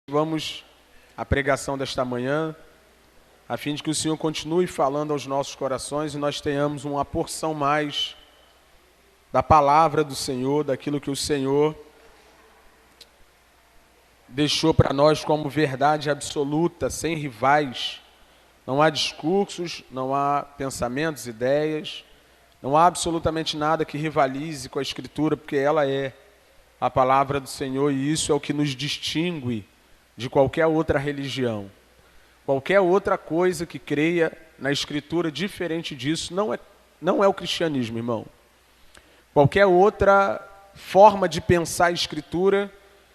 Vamos à pregação desta manhã, a fim de que o Senhor continue falando aos nossos corações e nós tenhamos uma porção mais da palavra do Senhor, daquilo que o Senhor deixou para nós como verdade absoluta, sem rivais. Não há discursos, não há pensamentos, ideias, não há absolutamente nada que rivalize com a Escritura, porque ela é a palavra do Senhor e isso é o que nos distingue de qualquer outra religião. Qualquer outra coisa que creia na Escritura diferente disso não é o cristianismo, irmão. Qualquer outra forma de pensar a Escritura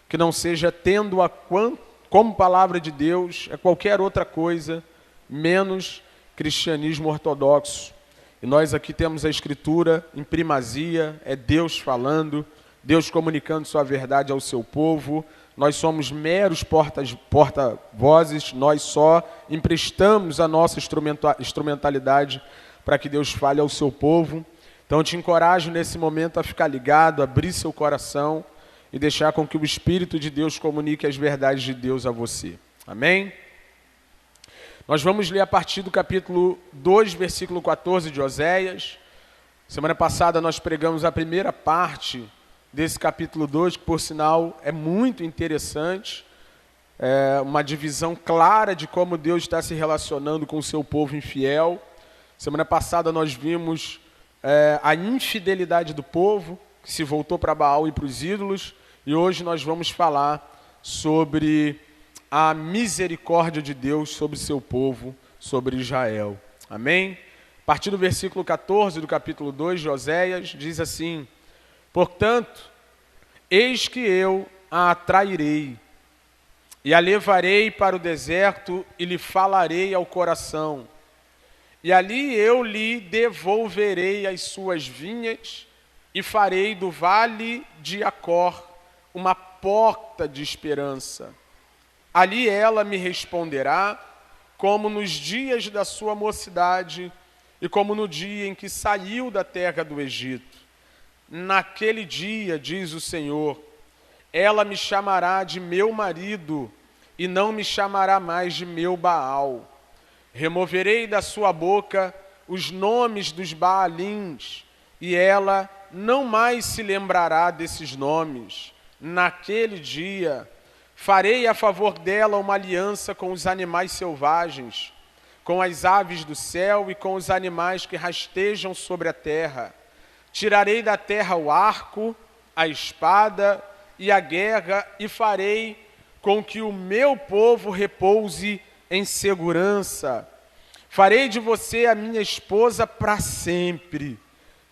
que não seja tendo-a como palavra de Deus é qualquer outra coisa menos cristianismo ortodoxo. E nós aqui temos a Escritura em primazia, é Deus falando, Deus comunicando sua verdade ao seu povo. Nós somos meros porta-vozes, nós só emprestamos a nossa instrumentalidade para que Deus fale ao seu povo. Então eu te encorajo nesse momento a ficar ligado, a abrir seu coração e deixar com que o Espírito de Deus comunique as verdades de Deus a você. Amém? Nós vamos ler a partir do capítulo 2, versículo 14 de Oséias. Semana passada nós pregamos a primeira parte desse capítulo 2, que por sinal é muito interessante, é uma divisão clara de como Deus está se relacionando com o seu povo infiel. Semana passada nós vimos a infidelidade do povo, que se voltou para Baal e para os ídolos, e hoje nós vamos falar sobre a misericórdia de Deus sobre o seu povo, sobre Israel. Amém? A partir do versículo 14 do capítulo 2 de Oséias, diz assim: portanto, eis que eu a atrairei, e a levarei para o deserto, e lhe falarei ao coração. E ali eu lhe devolverei as suas vinhas, e farei do vale de Acor uma porta de esperança. Ali ela me responderá, como nos dias da sua mocidade, e como no dia em que saiu da terra do Egito. Naquele dia, diz o Senhor, ela me chamará de meu marido e não me chamará mais de meu Baal. Removerei da sua boca os nomes dos Baalins e ela não mais se lembrará desses nomes. Naquele dia, farei a favor dela uma aliança com os animais selvagens, com as aves do céu e com os animais que rastejam sobre a terra. Tirarei da terra o arco, a espada e a guerra e farei com que o meu povo repouse em segurança. Farei de você a minha esposa para sempre.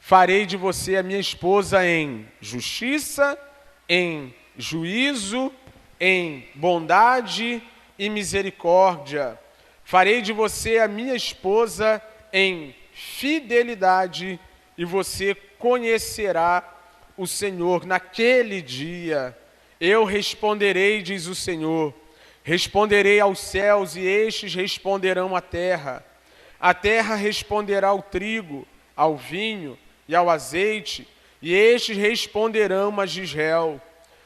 Farei de você a minha esposa em justiça, em juízo, em bondade e misericórdia. Farei de você a minha esposa em fidelidade e você conhecerá o Senhor. Naquele dia eu responderei, diz o Senhor, responderei aos céus e estes responderão à terra. A terra responderá ao trigo, ao vinho e ao azeite, e estes responderão a Israel.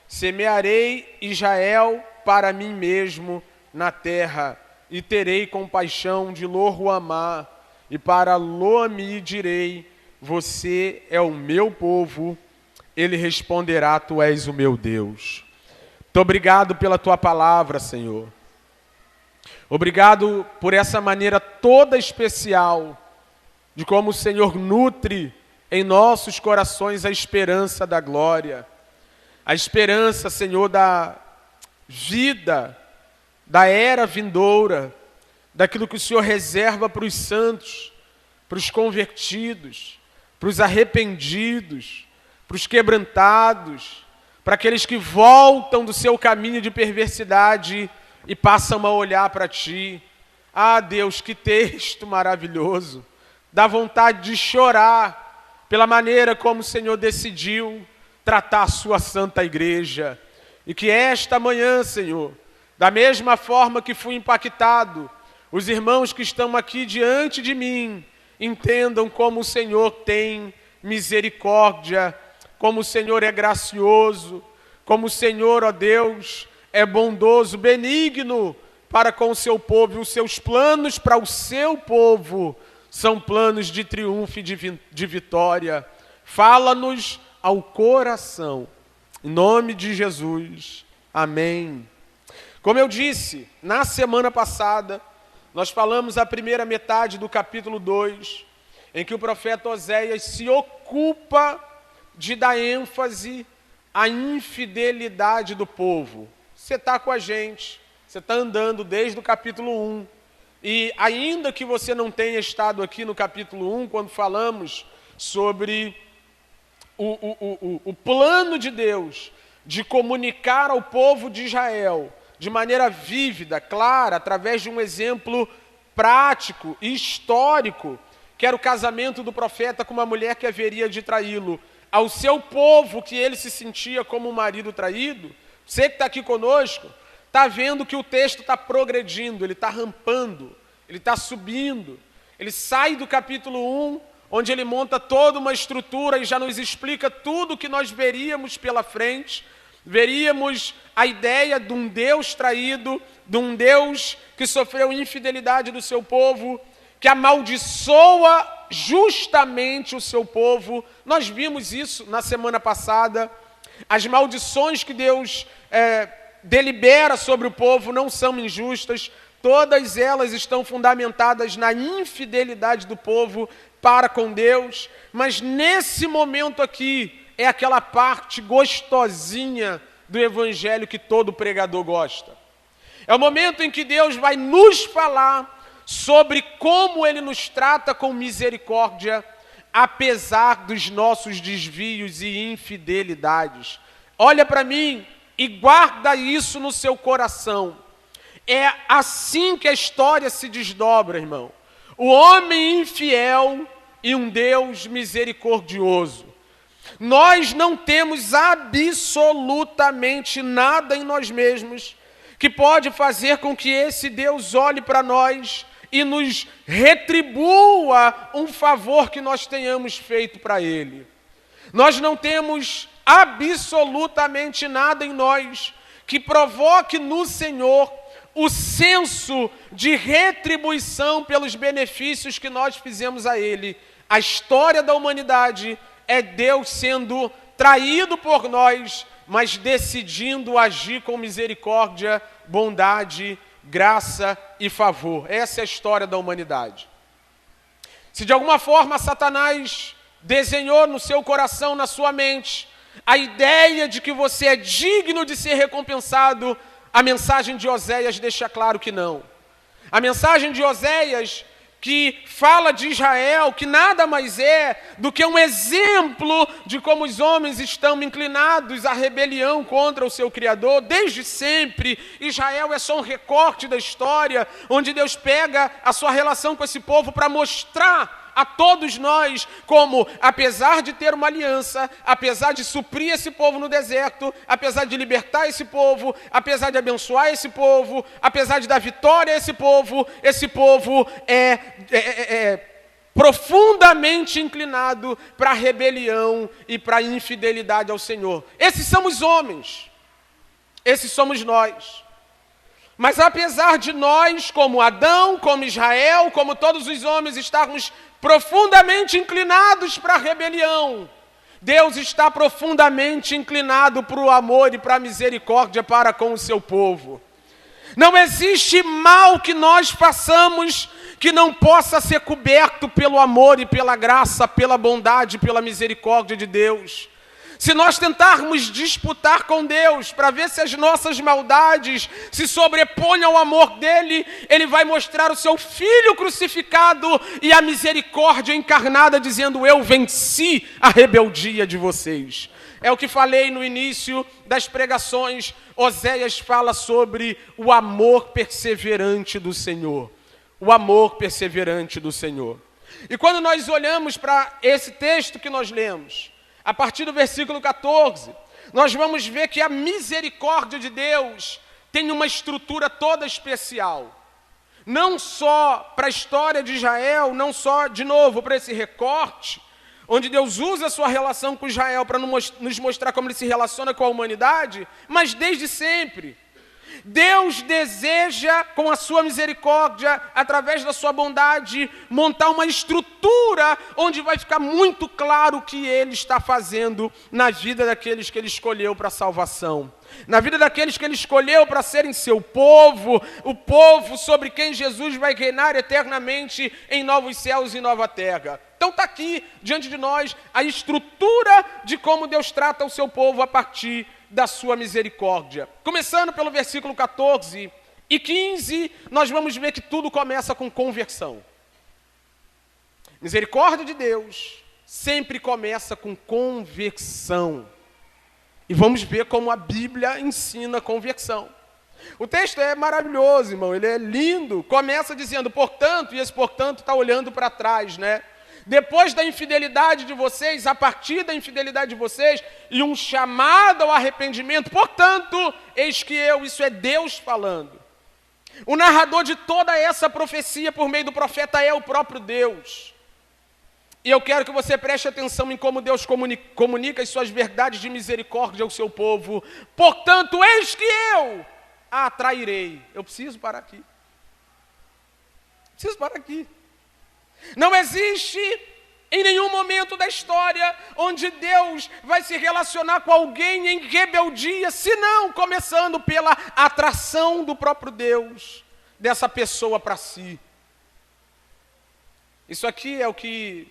Semearei Israel para mim mesmo na terra, e terei compaixão de Lo-ruamá, e para Lo-ami direi: você é o meu povo. Ele responderá: tu és o meu Deus. Muito obrigado pela tua palavra, Senhor. Obrigado por essa maneira toda especial de como o Senhor nutre em nossos corações a esperança da glória. A esperança, Senhor, da vida, da era vindoura, daquilo que o Senhor reserva para os santos, para os convertidos, para os arrependidos, para os quebrantados, para aqueles que voltam do seu caminho de perversidade e passam a olhar para Ti. Ah, Deus, que texto maravilhoso! Dá vontade de chorar pela maneira como o Senhor decidiu tratar a sua santa igreja. E que esta manhã, Senhor, da mesma forma que fui impactado, os irmãos que estão aqui diante de mim entendam como o Senhor tem misericórdia, como o Senhor é gracioso, como o Senhor, ó Deus, é bondoso, benigno para com o seu povo, e os seus planos para o seu povo são planos de triunfo e de vitória. Fala-nos ao coração, em nome de Jesus, amém. Como eu disse, na semana passada, nós falamos a primeira metade do capítulo 2, em que o profeta Oséias se ocupa de dar ênfase à infidelidade do povo. Você está com a gente, você está andando desde o capítulo 1, e ainda que você não tenha estado aqui no capítulo 1, quando falamos sobre o plano de Deus de comunicar ao povo de Israel de maneira vívida, clara, através de um exemplo prático e histórico, que era o casamento do profeta com uma mulher que haveria de traí-lo, ao seu povo que ele se sentia como um marido traído. Você que está aqui conosco, está vendo que o texto está progredindo, ele está rampando, ele está subindo. Ele sai do capítulo 1, onde ele monta toda uma estrutura e já nos explica tudo o que nós veríamos pela frente. Veríamos a ideia de um Deus traído, de um Deus que sofreu infidelidade do seu povo, que amaldiçoa justamente o seu povo. Nós vimos isso na semana passada. As maldições que Deus delibera sobre o povo não são injustas, todas elas estão fundamentadas na infidelidade do povo para com Deus, mas nesse momento aqui é aquela parte gostosinha do evangelho que todo pregador gosta. É o momento em que Deus vai nos falar sobre como Ele nos trata com misericórdia, apesar dos nossos desvios e infidelidades. Olha para mim e guarda isso no seu coração. É assim que a história se desdobra, irmão. O homem infiel e um Deus misericordioso. Nós não temos absolutamente nada em nós mesmos que pode fazer com que esse Deus olhe para nós e nos retribua um favor que nós tenhamos feito para Ele. Nós não temos absolutamente nada em nós que provoque no Senhor o senso de retribuição pelos benefícios que nós fizemos a Ele. A história da humanidade é Deus sendo traído por nós, mas decidindo agir com misericórdia, bondade, graça e favor. Essa é a história da humanidade. Se de alguma forma Satanás desenhou no seu coração, na sua mente, a ideia de que você é digno de ser recompensado, a mensagem de Oséias deixa claro que não. A mensagem de Oséias, que fala de Israel, que nada mais é do que um exemplo de como os homens estão inclinados à rebelião contra o seu Criador. Desde sempre, Israel é só um recorte da história, onde Deus pega a sua relação com esse povo para mostrar a todos nós como, apesar de ter uma aliança, apesar de suprir esse povo no deserto, apesar de libertar esse povo, apesar de abençoar esse povo, apesar de dar vitória a esse povo é profundamente inclinado para a rebelião e para a infidelidade ao Senhor. Esses são os homens, esses somos nós. Mas apesar de nós, como Adão, como Israel, como todos os homens, estarmos profundamente inclinados para a rebelião, Deus está profundamente inclinado para o amor e para a misericórdia para com o seu povo. Não existe mal que nós façamos que não possa ser coberto pelo amor e pela graça, pela bondade, pela misericórdia de Deus. Se nós tentarmos disputar com Deus para ver se as nossas maldades se sobrepõem ao amor dele, ele vai mostrar o seu Filho crucificado e a misericórdia encarnada, dizendo: eu venci a rebeldia de vocês. É o que falei no início das pregações. Oséias fala sobre o amor perseverante do Senhor. O amor perseverante do Senhor. E quando nós olhamos para esse texto que nós lemos, a partir do versículo 14, nós vamos ver que a misericórdia de Deus tem uma estrutura toda especial. Não só para a história de Israel, não só, de novo, para esse recorte, onde Deus usa a sua relação com Israel para nos mostrar como ele se relaciona com a humanidade, mas desde sempre. Deus deseja, com a sua misericórdia, através da sua bondade, montar uma estrutura onde vai ficar muito claro o que Ele está fazendo na vida daqueles que Ele escolheu para a salvação. Na vida daqueles que Ele escolheu para serem seu povo, o povo sobre quem Jesus vai reinar eternamente em novos céus e nova terra. Então está aqui, diante de nós, a estrutura de como Deus trata o seu povo a partir da sua misericórdia. Começando pelo versículo 14 e 15, nós vamos ver que tudo começa com conversão. Misericórdia de Deus sempre começa com conversão. E vamos ver como a Bíblia ensina conversão. O texto é maravilhoso, irmão, ele é lindo. Começa dizendo, portanto, e esse portanto está olhando para trás, né? Depois da infidelidade de vocês, a partir da infidelidade de vocês, e um chamado ao arrependimento, portanto, eis que isso é Deus falando. O narrador de toda essa profecia por meio do profeta é o próprio Deus. E eu quero que você preste atenção em como Deus comunica as suas verdades de misericórdia ao seu povo. Portanto, eis que eu a atrairei. Eu preciso parar aqui. Não existe em nenhum momento da história onde Deus vai se relacionar com alguém em rebeldia, senão começando pela atração do próprio Deus, dessa pessoa para si. Isso aqui é o que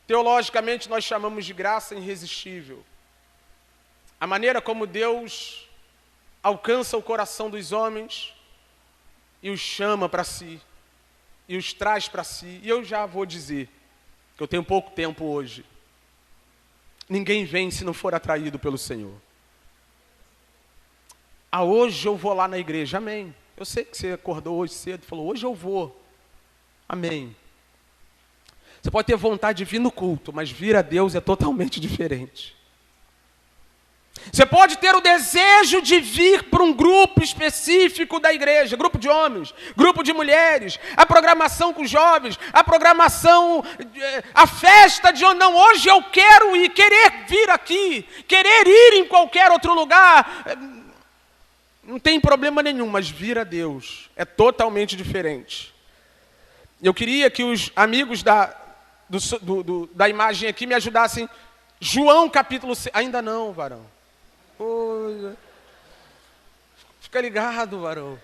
teologicamente nós chamamos de graça irresistível. A maneira como Deus alcança o coração dos homens e os chama para si. E os traz para si. E eu já vou dizer, que eu tenho pouco tempo hoje. Ninguém vem se não for atraído pelo Senhor. Hoje eu vou lá na igreja, amém. Eu sei que você acordou hoje cedo e falou, hoje eu vou. Amém. Você pode ter vontade de vir no culto, mas vir a Deus é totalmente diferente. Você pode ter o desejo de vir para um grupo específico da igreja, grupo de homens, grupo de mulheres, a programação com jovens, a programação, a festa de não, hoje eu quero ir, querer vir aqui, querer ir em qualquer outro lugar, não tem problema nenhum, mas vir a Deus é totalmente diferente. Eu queria que os amigos da imagem aqui me ajudassem. João capítulo 6, ainda não, varão. Fica ligado, varão.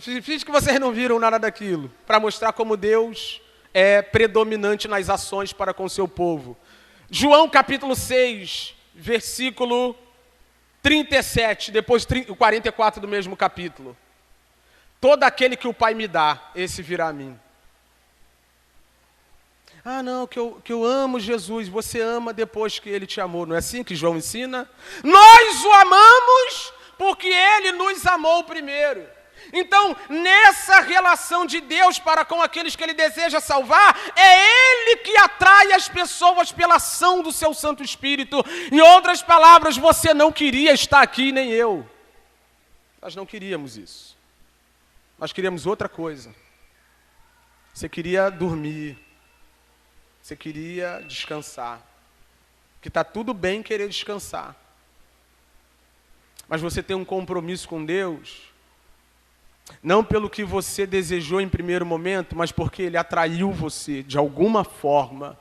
Finge que vocês não viram nada daquilo, para mostrar como Deus é predominante nas ações para com o seu povo. João capítulo 6, versículo 37, depois 44 do mesmo capítulo. Todo aquele que o Pai me dá, esse virá a mim. Não, que eu amo Jesus, você ama depois que Ele te amou. Não é assim que João ensina? Nós o amamos porque Ele nos amou primeiro. Então, nessa relação de Deus para com aqueles que Ele deseja salvar, é Ele que atrai as pessoas pela ação do seu Santo Espírito. Em outras palavras, você não queria estar aqui, nem eu. Nós não queríamos isso. Nós queríamos outra coisa. Você queria dormir. Você queria descansar. Que está tudo bem querer descansar. Mas você tem um compromisso com Deus, não pelo que você desejou em primeiro momento, mas porque Ele atraiu você, de alguma forma.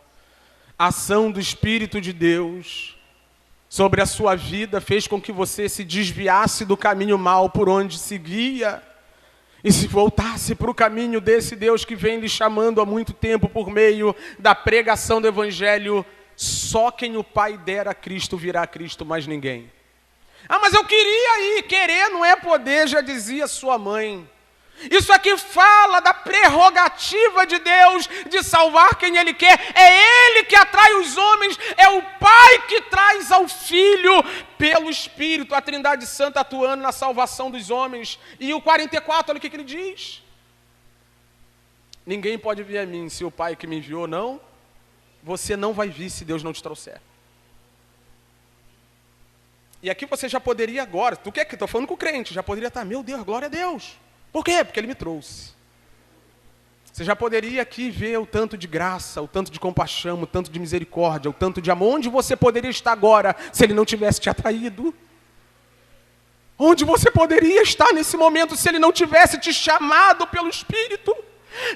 A ação do Espírito de Deus sobre a sua vida fez com que você se desviasse do caminho mau por onde seguia. E se voltasse para o caminho desse Deus que vem lhe chamando há muito tempo por meio da pregação do Evangelho, só quem o Pai der a Cristo virá a Cristo, mais ninguém. Mas eu queria ir, querer não é poder, já dizia sua mãe. Isso aqui fala da prerrogativa de Deus de salvar quem Ele quer. É Ele que atrai os homens, é o Pai que traz ao Filho pelo Espírito, a Trindade Santa atuando na salvação dos homens. E o 44, olha o que ele diz. Ninguém pode vir a mim se o Pai que me enviou não. Você não vai vir se Deus não te trouxer. E aqui você já poderia agora, tu quer que estou falando com o crente, já poderia estar, meu Deus, glória a Deus. Por quê? Porque Ele me trouxe. Você já poderia aqui ver o tanto de graça, o tanto de compaixão, o tanto de misericórdia, o tanto de amor. Onde você poderia estar agora se Ele não tivesse te atraído? Onde você poderia estar nesse momento se ele não tivesse te chamado pelo Espírito?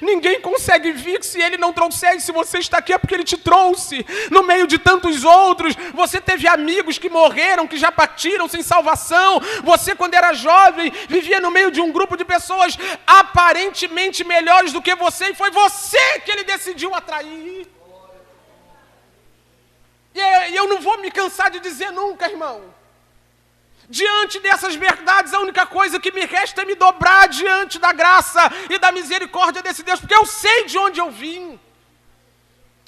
Ninguém consegue vir se ele não trouxer. E se você está aqui é porque ele te trouxe. No meio de tantos outros, você teve amigos que morreram, que já partiram sem salvação. Você, quando era jovem, vivia no meio de um grupo de pessoas aparentemente melhores do que você, e foi você que ele decidiu atrair. E eu não vou me cansar de dizer nunca, irmão. Diante dessas verdades, a única coisa que me resta é me dobrar diante da graça e da misericórdia desse Deus, porque eu sei de onde eu vim.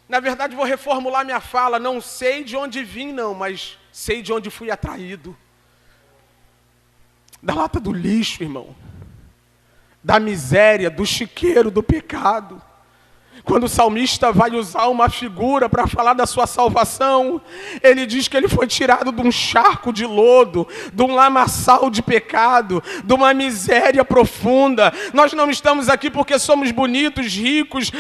Na verdade, vou reformular minha fala, não sei de onde vim não, mas sei de onde fui atraído. Da lata do lixo, irmão. Da miséria, do chiqueiro, do pecado. Quando o salmista vai usar uma figura para falar da sua salvação, ele diz que ele foi tirado de um charco de lodo, de um lamaçal de pecado, de uma miséria profunda. Nós não estamos aqui porque somos bonitos, ricos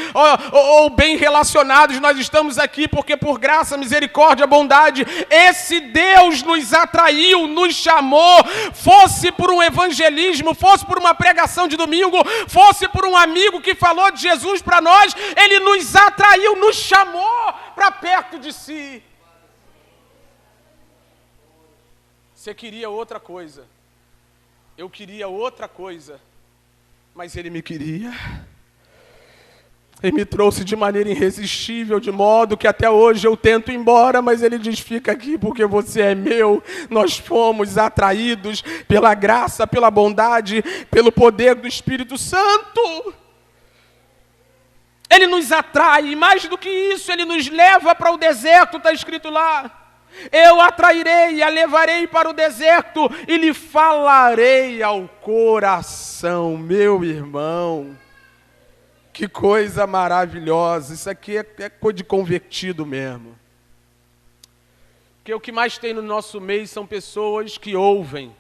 ou bem relacionados. Nós estamos aqui porque por graça, misericórdia, bondade, esse Deus nos atraiu, nos chamou, fosse por um evangelismo, fosse por uma pregação de domingo, fosse por um amigo que falou de Jesus para nós. Ele nos atraiu, nos chamou para perto de si. Você queria outra coisa. Eu queria outra coisa. Mas ele me queria. Ele me trouxe de maneira irresistível, de modo que até hoje eu tento ir embora, mas ele diz, fica aqui porque você é meu. Nós fomos atraídos pela graça, pela bondade, pelo poder do Espírito Santo. Ele nos atrai, e mais do que isso, ele nos leva para o deserto, está escrito lá. Eu atrairei e a levarei para o deserto e lhe falarei ao coração, meu irmão. Que coisa maravilhosa, isso aqui é coisa de convertido mesmo. Porque o que mais tem no nosso meio são pessoas que ouvem.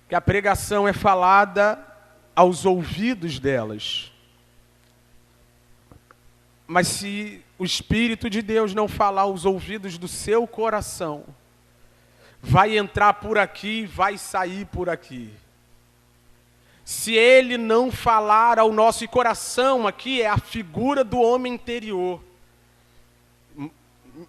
Que a pregação é falada aos ouvidos delas. Mas se o Espírito de Deus não falar aos ouvidos do seu coração, vai entrar por aqui, vai sair por aqui. Se ele não falar ao nosso coração, aqui é a figura do homem interior.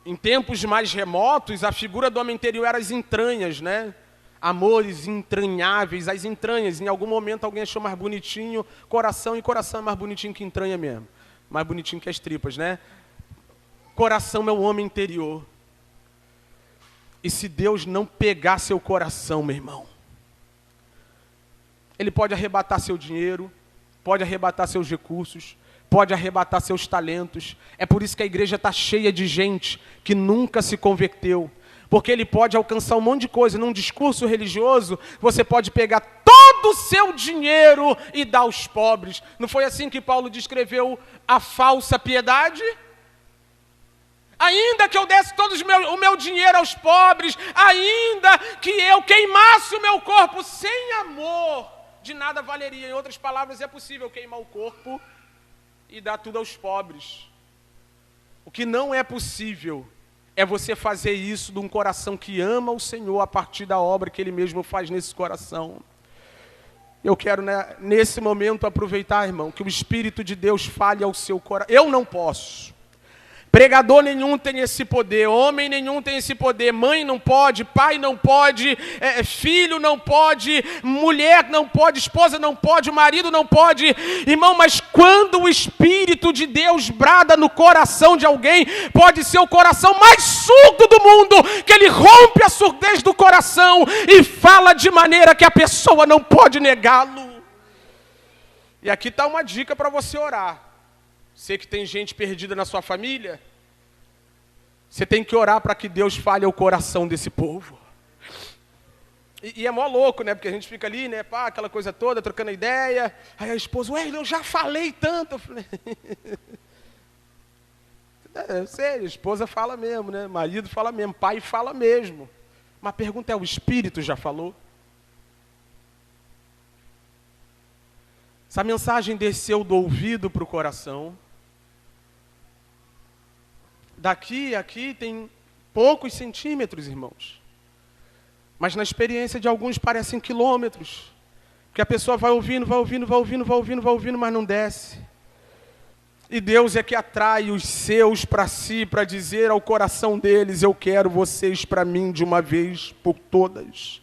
Em tempos mais remotos, a figura do homem interior era as entranhas, né? Amores entranháveis, as entranhas. Em algum momento alguém achou mais bonitinho coração, e coração é mais bonitinho que entranha mesmo. Mais bonitinho que as tripas, né? Coração é o homem interior. E se Deus não pegar seu coração, meu irmão, ele pode arrebatar seu dinheiro, pode arrebatar seus recursos, pode arrebatar seus talentos. É por isso que a igreja está cheia de gente que nunca se converteu. Porque ele pode alcançar um monte de coisa. Num discurso religioso, você pode pegar todo o seu dinheiro e dar aos pobres. Não foi assim que Paulo descreveu a falsa piedade? Ainda que eu desse todo o meu dinheiro aos pobres, ainda que eu queimasse o meu corpo sem amor, de nada valeria. Em outras palavras, é possível queimar o corpo e dar tudo aos pobres. O que não é possível é você fazer isso de um coração que ama o Senhor a partir da obra que Ele mesmo faz nesse coração. Eu quero, nesse momento, aproveitar, irmão, que o Espírito de Deus fale ao seu coração. Eu não posso. Pregador nenhum tem esse poder, homem nenhum tem esse poder, mãe não pode, pai não pode, filho não pode, mulher não pode, esposa não pode, marido não pode. Irmão, mas quando o Espírito de Deus brada no coração de alguém, pode ser o coração mais surdo do mundo, que ele rompe a surdez do coração e fala de maneira que a pessoa não pode negá-lo. E aqui está uma dica para você orar. Sei que tem gente perdida na sua família. Você tem que orar para que Deus fale ao coração desse povo. E é mó louco, né? Porque a gente fica ali, né? Pá, aquela coisa toda, trocando ideia. Aí a esposa, ué, eu já falei tanto. Eu falei... eu sei, a esposa fala mesmo, né? Marido fala mesmo, pai fala mesmo. Mas a pergunta é, o Espírito já falou? Essa mensagem desceu do ouvido para o coração. Daqui a aqui tem poucos centímetros, irmãos. Mas na experiência de alguns parecem quilômetros. Porque a pessoa vai ouvindo, mas não desce. E Deus é que atrai os seus para si, para dizer ao coração deles: eu quero vocês para mim de uma vez por todas.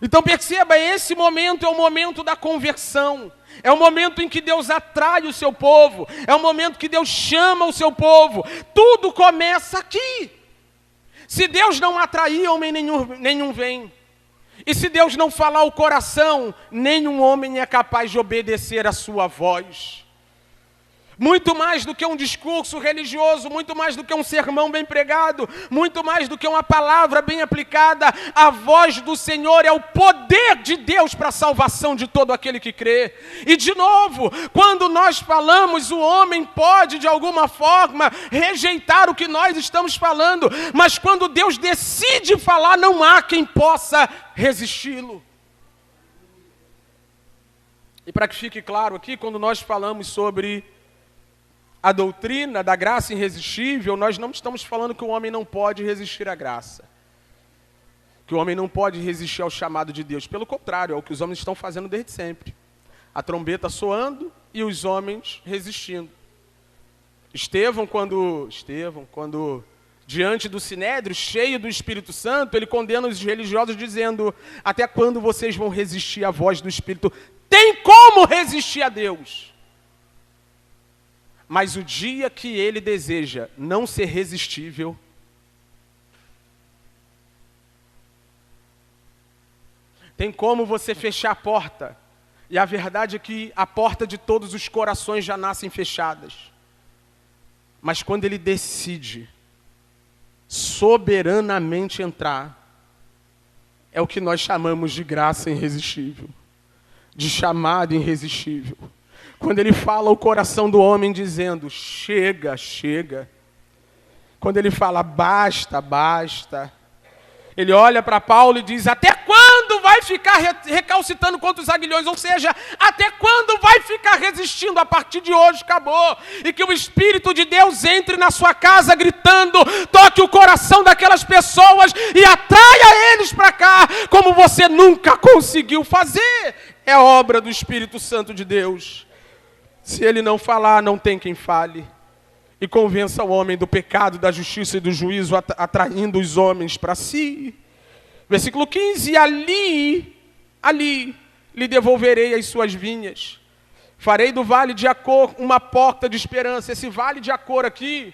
Então perceba, esse momento é o momento da conversão. É o momento em que Deus atrai o seu povo. É o momento que Deus chama o seu povo. Tudo começa aqui. Se Deus não atrair, homem nenhum vem. E se Deus não falar o coração, nenhum homem é capaz de obedecer a sua voz. Muito mais do que um discurso religioso, muito mais do que um sermão bem pregado, muito mais do que uma palavra bem aplicada, a voz do Senhor é o poder de Deus para a salvação de todo aquele que crê. E de novo, quando nós falamos, o homem pode de alguma forma rejeitar o que nós estamos falando, mas quando Deus decide falar, não há quem possa resisti-lo. E para que fique claro aqui, quando nós falamos sobre a doutrina da graça irresistível, nós não estamos falando que o homem não pode resistir à graça. Que o homem não pode resistir ao chamado de Deus. Pelo contrário, é o que os homens estão fazendo desde sempre. A trombeta soando e os homens resistindo. Estevão, quando diante do Sinédrio, cheio do Espírito Santo, ele condena os religiosos dizendo: até quando vocês vão resistir à voz do Espírito? Tem como resistir a Deus? Mas o dia que ele deseja não ser resistível, tem como você fechar a porta. E a verdade é que a porta de todos os corações já nascem fechadas. Mas quando ele decide soberanamente entrar, é o que nós chamamos de graça irresistível, de chamado irresistível. Quando ele fala ao coração do homem dizendo: chega, chega. Quando ele fala: basta, basta. Ele olha para Paulo e diz: até quando vai ficar recalcitando contra os aguilhões? Ou seja, até quando vai ficar resistindo? A partir de hoje acabou. E que o Espírito de Deus entre na sua casa gritando, toque o coração daquelas pessoas e atraia eles para cá, como você nunca conseguiu fazer. É obra do Espírito Santo de Deus. Se ele não falar, não tem quem fale. E convença o homem do pecado, da justiça e do juízo, atraindo os homens para si. Versículo 15, ali lhe devolverei as suas vinhas. Farei do vale de Acor uma porta de esperança. Esse vale de Acor aqui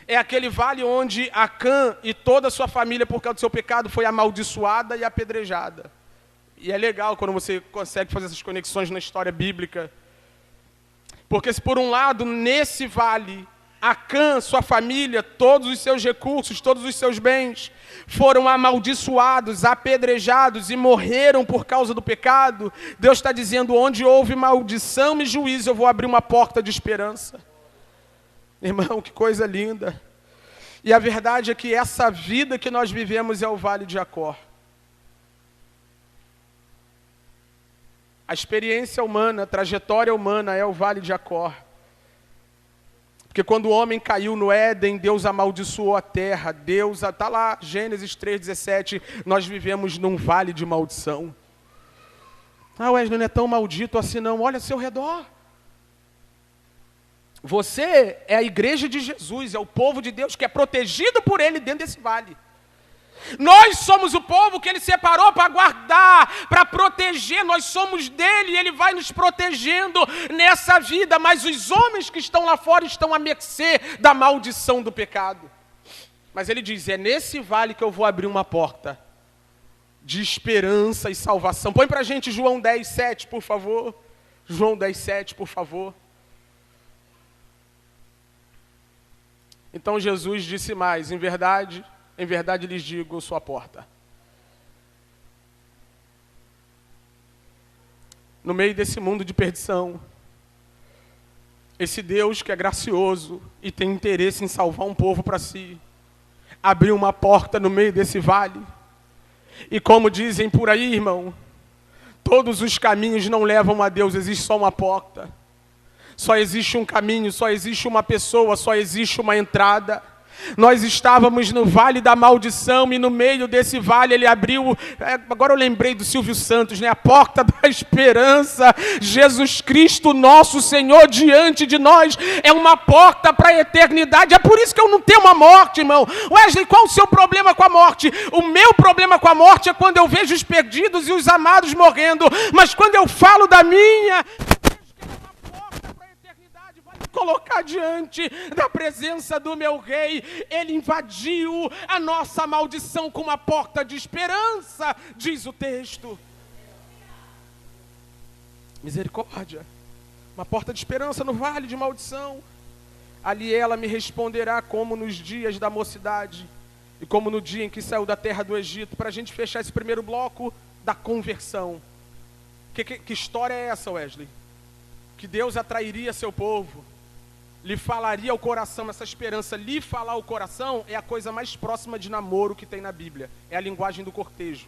é aquele vale onde Acã e toda a sua família, por causa do seu pecado, foi amaldiçoada e apedrejada. E é legal quando você consegue fazer essas conexões na história bíblica. Porque se por um lado, nesse vale, Acã, sua família, todos os seus recursos, todos os seus bens, foram amaldiçoados, apedrejados e morreram por causa do pecado, Deus está dizendo: onde houve maldição e juízo, eu vou abrir uma porta de esperança. Irmão, que coisa linda. E a verdade é que essa vida que nós vivemos é o Vale de Acor. A experiência humana, a trajetória humana é o Vale de Acor. Porque quando o homem caiu no Éden, Deus amaldiçoou a terra. Deus, está lá, Gênesis 3,17, nós vivemos num vale de maldição. Ah, Wesley, não é tão maldito assim não, olha ao seu redor. Você é a igreja de Jesus, é o povo de Deus que é protegido por Ele dentro desse vale. Nós somos o povo que Ele separou para guardar, para proteger. Nós somos dEle e Ele vai nos protegendo nessa vida. Mas os homens que estão lá fora estão à mercê da maldição do pecado. Mas Ele diz: é nesse vale que eu vou abrir uma porta de esperança e salvação. Põe para a gente João 10:7, por favor. João 10:7, por favor. Então Jesus disse mais: em verdade lhes digo, eu sou a porta. No meio desse mundo de perdição, esse Deus que é gracioso e tem interesse em salvar um povo para si, abriu uma porta no meio desse vale. E como dizem por aí, irmão, todos os caminhos não levam a Deus, existe só uma porta. Só existe um caminho, só existe uma pessoa, só existe uma entrada. Nós estávamos no vale da maldição e no meio desse vale ele abriu, agora eu lembrei do Silvio Santos, né? A porta da esperança. Jesus Cristo, nosso Senhor, diante de nós, é uma porta para a eternidade. É por isso que eu não tenho uma morte, irmão. Wesley, qual o seu problema com a morte? O meu problema com a morte é quando eu vejo os perdidos e os amados morrendo, mas quando eu falo da minha... colocar diante da presença do meu rei. Ele invadiu a nossa maldição com uma porta de esperança, diz o texto. Misericórdia, uma porta de esperança no vale de maldição. Ali ela me responderá como nos dias da mocidade e como no dia em que saiu da terra do Egito. Para a gente fechar esse primeiro bloco da conversão. Que história é essa, Wesley? Que Deus atrairia seu povo, lhe falaria ao coração. Essa esperança, lhe falar ao coração, é a coisa mais próxima de namoro que tem na Bíblia. É a linguagem do cortejo.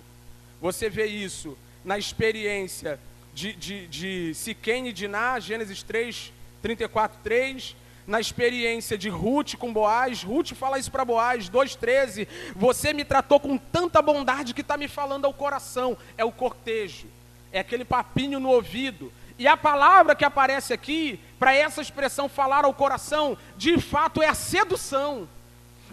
Você vê isso na experiência de Siquém e Diná, Gênesis 3, 34, 3. Na experiência de Ruth com Boaz. Ruth fala isso para Boaz, 2,13. Você me tratou com tanta bondade que está me falando ao coração. É o cortejo. É aquele papinho no ouvido. E a palavra que aparece aqui, para essa expressão falar ao coração, de fato é a sedução.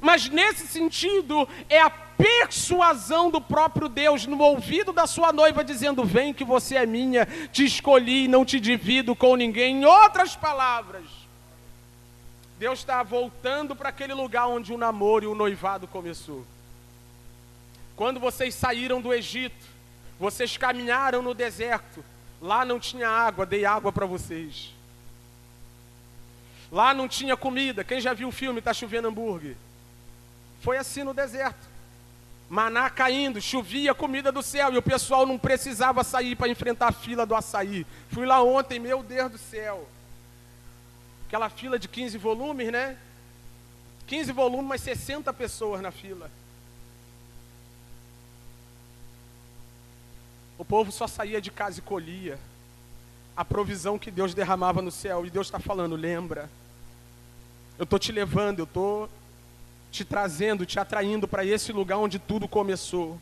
Mas nesse sentido, é a persuasão do próprio Deus no ouvido da sua noiva, dizendo: vem que você é minha, te escolhi e não te divido com ninguém. Em outras palavras, Deus está voltando para aquele lugar onde o namoro e o noivado começou. Quando vocês saíram do Egito, vocês caminharam no deserto. Lá não tinha água, dei água para vocês. Lá não tinha comida. Quem já viu o filme Tá Chovendo Hambúrguer? Foi assim no deserto. Maná caindo, chovia comida do céu e o pessoal não precisava sair para enfrentar a fila do açaí. Fui lá ontem, meu Deus do céu. Aquela fila de 15 volumes, né? 15 volumes, mas 60 pessoas na fila. O povo só saía de casa e colhia a provisão que Deus derramava no céu. E Deus está falando: lembra, eu estou te levando, eu estou te trazendo, te atraindo para esse lugar onde tudo começou.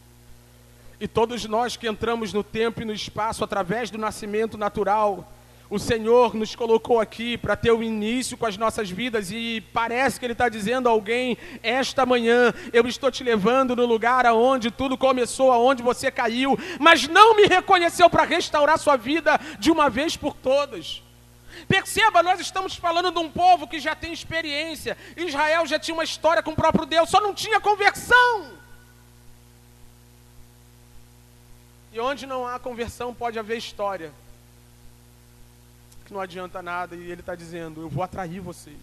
E todos nós que entramos no tempo e no espaço através do nascimento natural, o Senhor nos colocou aqui para ter o início com as nossas vidas. E parece que Ele está dizendo a alguém: esta manhã eu estou te levando no lugar aonde tudo começou, aonde você caiu, mas não me reconheceu, para restaurar sua vida de uma vez por todas. Perceba, nós estamos falando de um povo que já tem experiência. Israel já tinha uma história com o próprio Deus, só não tinha conversão. E onde não há conversão pode haver história, que não adianta nada. E Ele está dizendo: eu vou atrair vocês,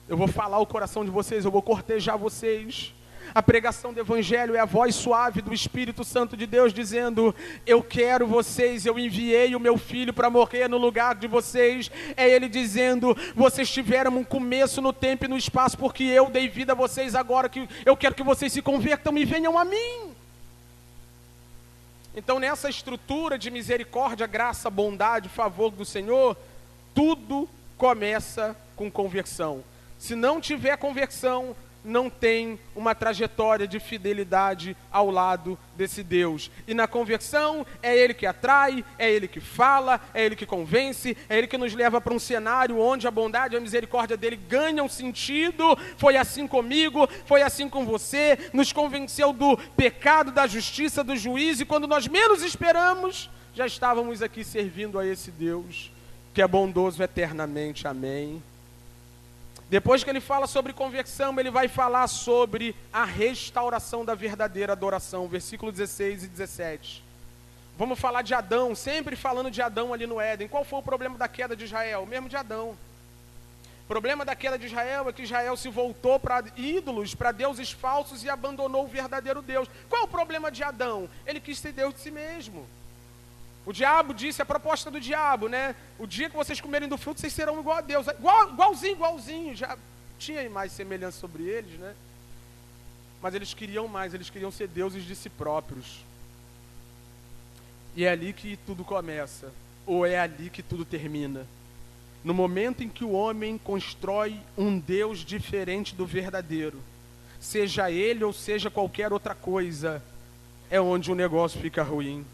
eu vou falar o coração de vocês, eu vou cortejar vocês. A pregação do Evangelho é a voz suave do Espírito Santo de Deus dizendo: eu quero vocês, eu enviei o meu Filho para morrer no lugar de vocês. É Ele dizendo: vocês tiveram um começo no tempo e no espaço, porque eu dei vida a vocês, agora que eu quero que vocês se convertam e venham a mim. Então, nessa estrutura de misericórdia, graça, bondade, favor do Senhor, tudo começa com conversão. Se não tiver conversão, não tem uma trajetória de fidelidade ao lado desse Deus. E na conversão, é Ele que atrai, é Ele que fala, é Ele que convence, é Ele que nos leva para um cenário onde a bondade e a misericórdia dEle ganham sentido. Foi assim comigo, foi assim com você, nos convenceu do pecado, da justiça, do juízo, e quando nós menos esperamos, já estávamos aqui servindo a esse Deus, que é bondoso eternamente. Amém. Depois que ele fala sobre conversão, ele vai falar sobre a restauração da verdadeira adoração, versículo 16 e 17. Vamos falar de Adão, sempre falando de Adão ali no Éden. Qual foi o problema da queda de Israel? O mesmo de Adão. O problema da queda de Israel é que Israel se voltou para ídolos, para deuses falsos e abandonou o verdadeiro Deus. Qual é o problema de Adão? Ele quis ser Deus de si mesmo. O diabo disse, a proposta do diabo, né? O dia que vocês comerem do fruto, vocês serão igual a Deus. Igualzinho. Já tinha mais semelhança sobre eles, né? Mas eles queriam mais, eles queriam ser deuses de si próprios. E é ali que tudo começa. Ou é ali que tudo termina. No momento em que o homem constrói um Deus diferente do verdadeiro, seja ele ou seja qualquer outra coisa, é onde o negócio fica ruim.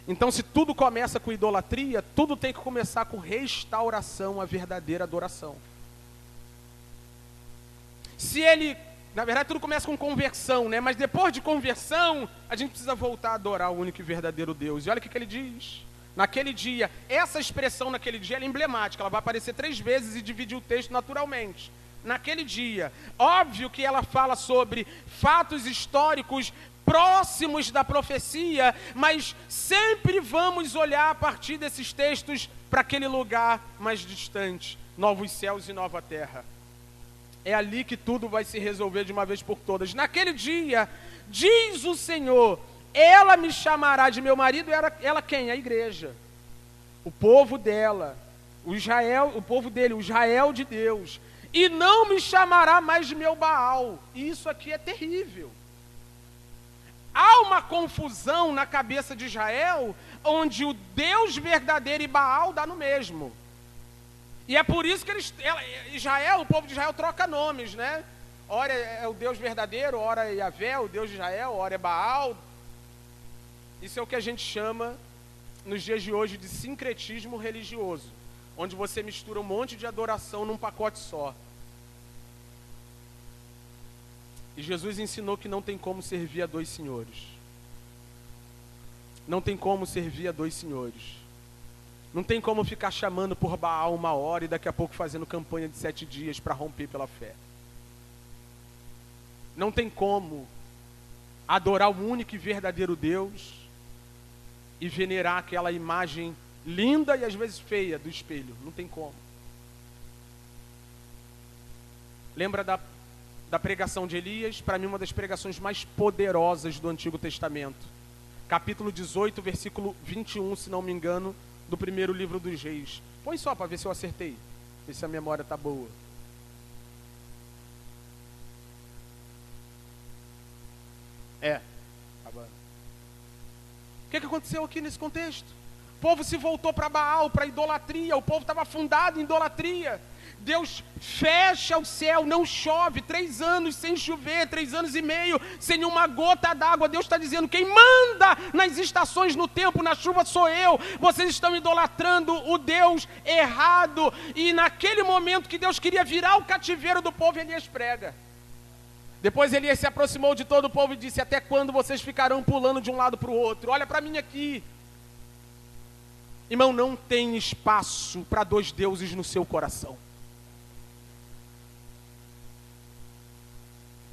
Então, se tudo começa com idolatria, tudo tem que começar com restauração à verdadeira adoração. Na verdade, tudo começa com conversão, né? Mas depois de conversão, a gente precisa voltar a adorar o único e verdadeiro Deus. E olha o que ele diz. Naquele dia, essa expressão naquele dia ela é emblemática, ela vai aparecer 3 vezes e dividir o texto naturalmente. Naquele dia, óbvio que ela fala sobre fatos históricos próximos da profecia, mas sempre vamos olhar a partir desses textos para aquele lugar mais distante, novos céus e nova terra. É ali que tudo vai se resolver de uma vez por todas. Naquele dia, diz o Senhor, ela me chamará de meu marido. Ela quem? A igreja. O povo dela, o povo dele, o Israel de Deus. E não me chamará mais de meu Baal. E isso aqui é terrível. Há uma confusão na cabeça de Israel, onde o Deus verdadeiro e Baal dá no mesmo. E é por isso que o povo de Israel troca nomes, né? Ora é o Deus verdadeiro, ora é Yahvé, o Deus de Israel, ora é Baal. Isso é o que a gente chama, nos dias de hoje, de sincretismo religioso, onde você mistura um monte de adoração num pacote só. E Jesus ensinou que não tem como servir a 2 senhores. Não tem como servir a 2 senhores. Não tem como ficar chamando por Baal 1 hora e daqui a pouco fazendo campanha de 7 dias para romper pela fé. Não tem como adorar o único e verdadeiro Deus e venerar aquela imagem linda e às vezes feia do espelho. Não tem como. Lembra da pregação de Elias? Para mim, uma das pregações mais poderosas do Antigo Testamento. Capítulo 18, versículo 21, se não me engano, do primeiro livro dos Reis. Põe só para ver se eu acertei, ver se a memória está boa. Agora. O que aconteceu aqui nesse contexto? O povo se voltou para Baal, para idolatria. O povo estava afundado em idolatria. Deus fecha o céu, não chove, 3 anos sem chover, 3 anos e meio, sem uma gota d'água. Deus está dizendo, quem manda nas estações, no tempo, na chuva sou eu. Vocês estão idolatrando o Deus errado. E naquele momento que Deus queria virar o cativeiro do povo, Elias prega. Depois Elias se aproximou de todo o povo e disse, até quando vocês ficarão pulando de um lado para o outro? Olha para mim aqui. Irmão, não tem espaço para 2 deuses no seu coração.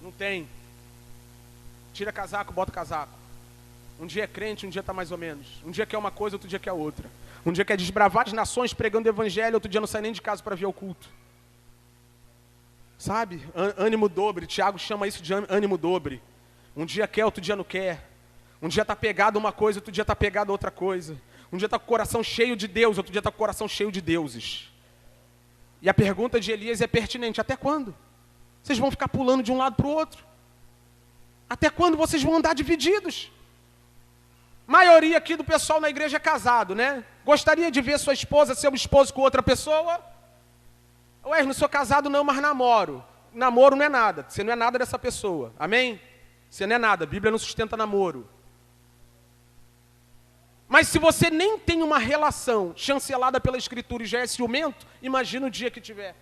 Não tem. Tira casaco, bota casaco. Um dia é crente, um dia está mais ou menos. Um dia quer uma coisa, outro dia quer outra. Um dia quer desbravar as nações pregando o evangelho, outro dia não sai nem de casa para ver o culto. Sabe? Ânimo dobre. Tiago chama isso de ânimo dobre. Um dia quer, outro dia não quer. Um dia está pegado a uma coisa, outro dia está pegado a outra coisa. Um dia está com o coração cheio de Deus, outro dia está com o coração cheio de deuses. E a pergunta de Elias é pertinente. Até quando? Vocês vão ficar pulando de um lado para o outro? Até quando vocês vão andar divididos? Maioria aqui do pessoal na igreja é casado, né? Gostaria de ver sua esposa ser um esposo com outra pessoa? Ué, não sou casado não, mas namoro. Namoro não é nada. Você não é nada dessa pessoa. Amém? Você não é nada. A Bíblia não sustenta namoro. Mas se você nem tem uma relação chancelada pela Escritura e já é ciumento, imagina o dia que tiver.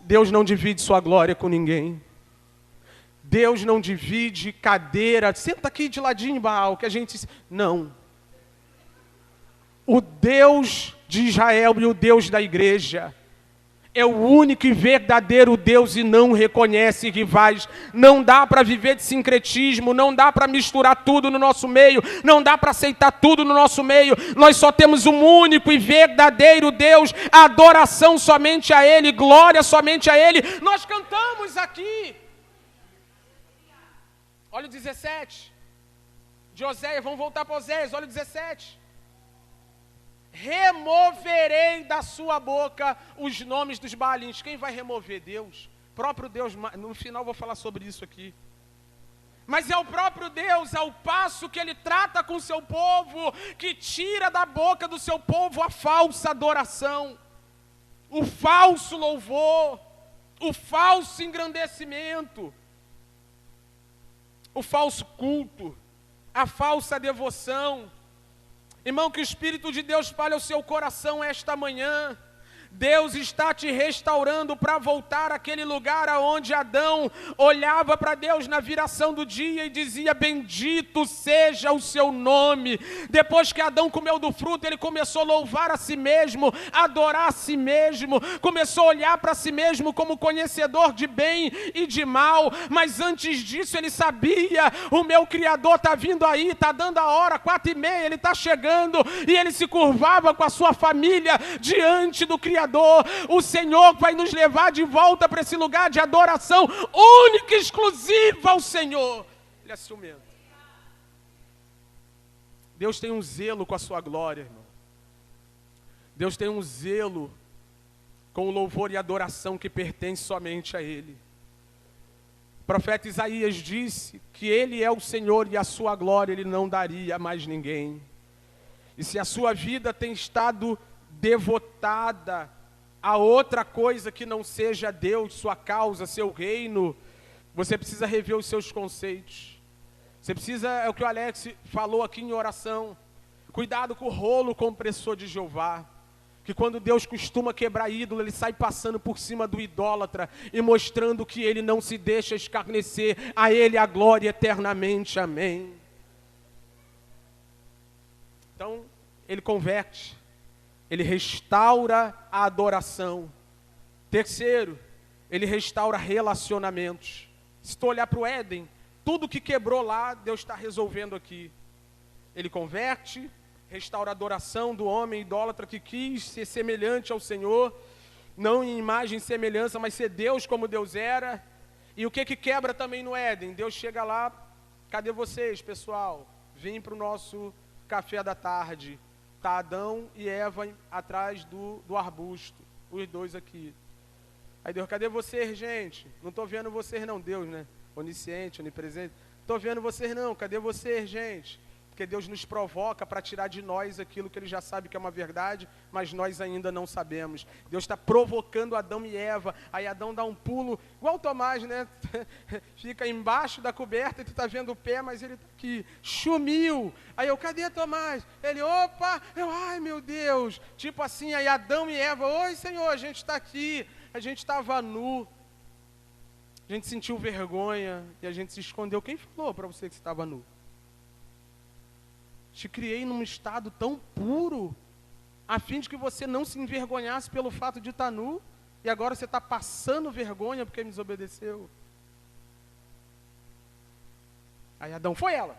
Deus não divide sua glória com ninguém. Deus não divide cadeira. Senta aqui de ladinho, Baal, que a gente... Não. O Deus de Israel e o Deus da igreja é o único e verdadeiro Deus e não reconhece rivais. Não dá para viver de sincretismo, não dá para misturar tudo no nosso meio, não dá para aceitar tudo no nosso meio. Nós só temos um único e verdadeiro Deus, adoração somente a Ele, glória somente a Ele. Nós cantamos aqui. Olha o 17. De Oséias, vamos voltar para Oséias, olha o 17. Removerei da sua boca os nomes dos Baalins. Quem vai remover? Deus. Próprio Deus. No final vou falar sobre isso aqui. Mas é o próprio Deus, ao passo que Ele trata com o seu povo, que tira da boca do seu povo a falsa adoração, o falso louvor, o falso engrandecimento, o falso culto, a falsa devoção. Irmão, que o Espírito de Deus fale ao seu coração esta manhã. Deus está te restaurando para voltar àquele lugar aonde Adão olhava para Deus na viração do dia e dizia: bendito seja o seu nome. Depois que Adão comeu do fruto, ele começou a louvar a si mesmo, a adorar a si mesmo, começou a olhar para si mesmo como conhecedor de bem e de mal. Mas antes disso ele sabia: o meu Criador está vindo aí, está dando a hora, 4:30, ele está chegando. E ele se curvava com a sua família diante do Criador. O Senhor vai nos levar de volta para esse lugar de adoração única e exclusiva ao Senhor. Ele é ciumento. Deus tem um zelo com a sua glória, irmão. Deus tem um zelo com o louvor e adoração que pertence somente a Ele. O profeta Isaías disse que Ele é o Senhor e a sua glória Ele não daria a mais ninguém. E se a sua vida tem estado devotada a outra coisa que não seja Deus, sua causa, seu reino, você precisa rever os seus conceitos. Você precisa, é o que o Alex falou aqui em oração, cuidado com o rolo compressor de Jeová, que quando Deus costuma quebrar ídolo, Ele sai passando por cima do idólatra e mostrando que Ele não se deixa escarnecer, a Ele a glória eternamente, amém. Então, Ele converte, Ele restaura a adoração. Terceiro, Ele restaura relacionamentos. Se tu olhar para o Éden, tudo que quebrou lá, Deus está resolvendo aqui. Ele converte, restaura a adoração do homem idólatra que quis ser semelhante ao Senhor, não em imagem e semelhança, mas ser Deus como Deus era. E o que quebra também no Éden? Deus chega lá: cadê vocês, pessoal? Vim para o nosso café da tarde. Está Adão e Eva atrás do arbusto, os dois aqui. Aí Deus: cadê vocês, gente? Não estou vendo vocês não. Deus, né? Onisciente, onipresente. Estou vendo vocês não, cadê vocês, gente? Porque Deus nos provoca para tirar de nós aquilo que Ele já sabe que é uma verdade, mas nós ainda não sabemos. Deus está provocando Adão e Eva. Aí Adão dá um pulo, igual o Tomás, né? Fica embaixo da coberta e tu está vendo o pé, mas ele está aqui. Sumiu. Aí eu: cadê Tomás? Ele: opa! Ai meu Deus! Tipo assim, aí Adão e Eva: oi Senhor, a gente está aqui. A gente estava nu. A gente sentiu vergonha e a gente se escondeu. Quem falou para você que você estava nu? Te criei num estado tão puro, a fim de que você não se envergonhasse pelo fato de estar nu, e agora você está passando vergonha porque me desobedeceu. Aí Adão: foi ela,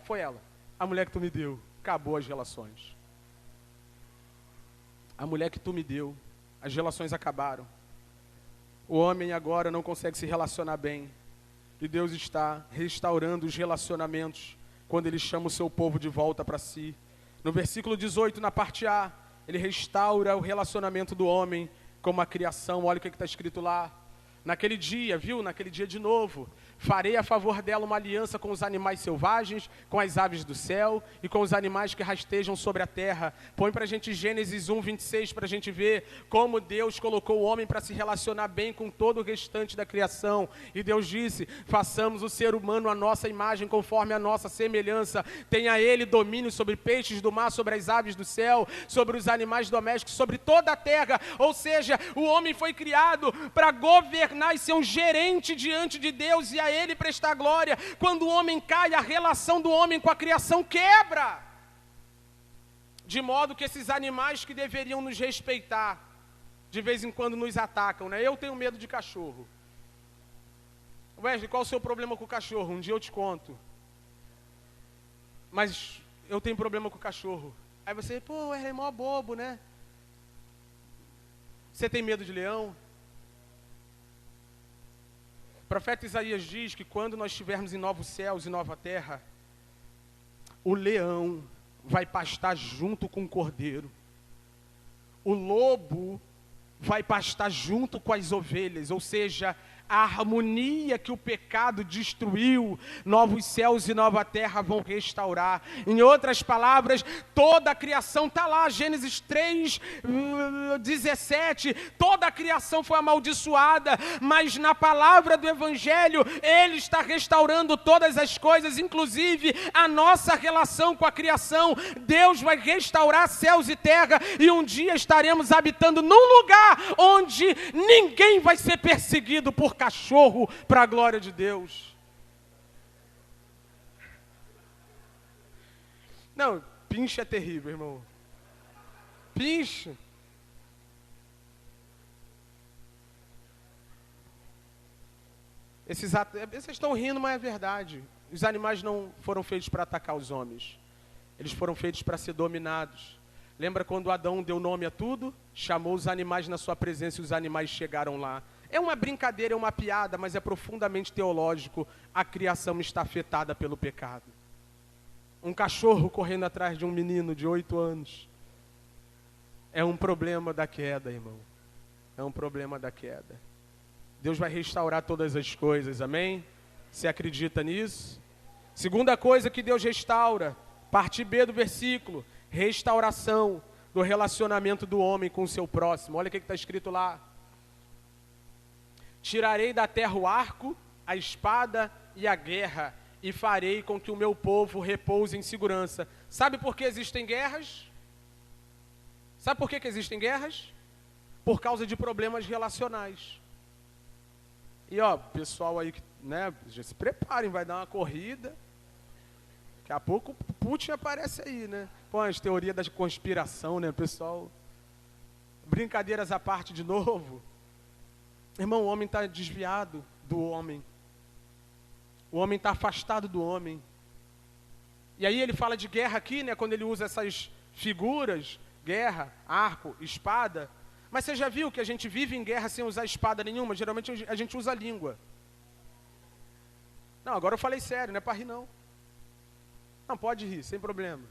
a mulher que tu me deu. Acabou as relações. A mulher que tu me deu, as relações acabaram. O homem agora não consegue se relacionar bem, e Deus está restaurando os relacionamentos quando Ele chama o seu povo de volta para si. No versículo 18, na parte A, Ele restaura o relacionamento do homem com a criação. Olha o que está escrito lá. Naquele dia, viu? Naquele dia de novo, farei a favor dela uma aliança com os animais selvagens, com as aves do céu e com os animais que rastejam sobre a terra. Põe para a gente Gênesis 1, 26, para a gente ver como Deus colocou o homem para se relacionar bem com todo o restante da criação. E Deus disse: façamos o ser humano à nossa imagem, conforme a nossa semelhança. Tenha ele domínio sobre peixes do mar, sobre as aves do céu, sobre os animais domésticos, sobre toda a terra. Ou seja, o homem foi criado para governar e ser um gerente diante de Deus e a Ele prestar glória. Quando o homem cai, a relação do homem com a criação quebra. De modo que esses animais que deveriam nos respeitar, de vez em quando nos atacam, né? Eu tenho medo de cachorro. Wesley, qual o seu problema com o cachorro? Um dia eu te conto. Mas eu tenho problema com o cachorro. Aí você: pô, Wesley é mó bobo, né? Você tem medo de leão? O profeta Isaías diz que quando nós estivermos em novos céus e nova terra, o leão vai pastar junto com o cordeiro. O lobo vai pastar junto com as ovelhas, ou seja, A harmonia que o pecado destruiu, novos céus e nova terra vão restaurar. Em outras palavras, toda a criação está lá, Gênesis 3, 17, toda a criação foi amaldiçoada, mas na palavra do Evangelho, Ele está restaurando todas as coisas, inclusive a nossa relação com a criação. Deus vai restaurar céus e terra, e um dia estaremos habitando num lugar onde ninguém vai ser perseguido por cachorro, para a glória de Deus. Não, pinche é terrível, irmão. Pinche. Vocês estão rindo, mas é verdade. Os animais não foram feitos para atacar os homens. Eles foram feitos para ser dominados. Lembra quando Adão deu nome a tudo? Chamou os animais na sua presença e os animais chegaram lá. É uma brincadeira, é uma piada, mas é profundamente teológico. A criação está afetada pelo pecado. Um cachorro correndo atrás de um menino de 8 anos. É um problema da queda, irmão. É um problema da queda. Deus vai restaurar todas as coisas, amém? Você acredita nisso? Segunda coisa que Deus restaura, parte B do versículo, restauração do relacionamento do homem com o seu próximo. Olha o que está escrito lá. Tirarei da terra o arco, a espada e a guerra, e farei com que o meu povo repouse em segurança. Sabe por que existem guerras? Sabe por que existem guerras? Por causa de problemas relacionais. E ó, pessoal aí, né, já se preparem, vai dar uma corrida. Daqui a pouco o Putin aparece aí, né? Pô, as teorias da conspiração, né, pessoal? Brincadeiras à parte de novo. Irmão, o homem está desviado do homem. O homem está afastado do homem. E aí ele fala de guerra aqui, né? Quando ele usa essas figuras, guerra, arco, espada. Mas você já viu que a gente vive em guerra sem usar espada nenhuma? Geralmente a gente usa a língua. Não, agora eu falei sério, não é para rir não. Não, pode rir, sem problema.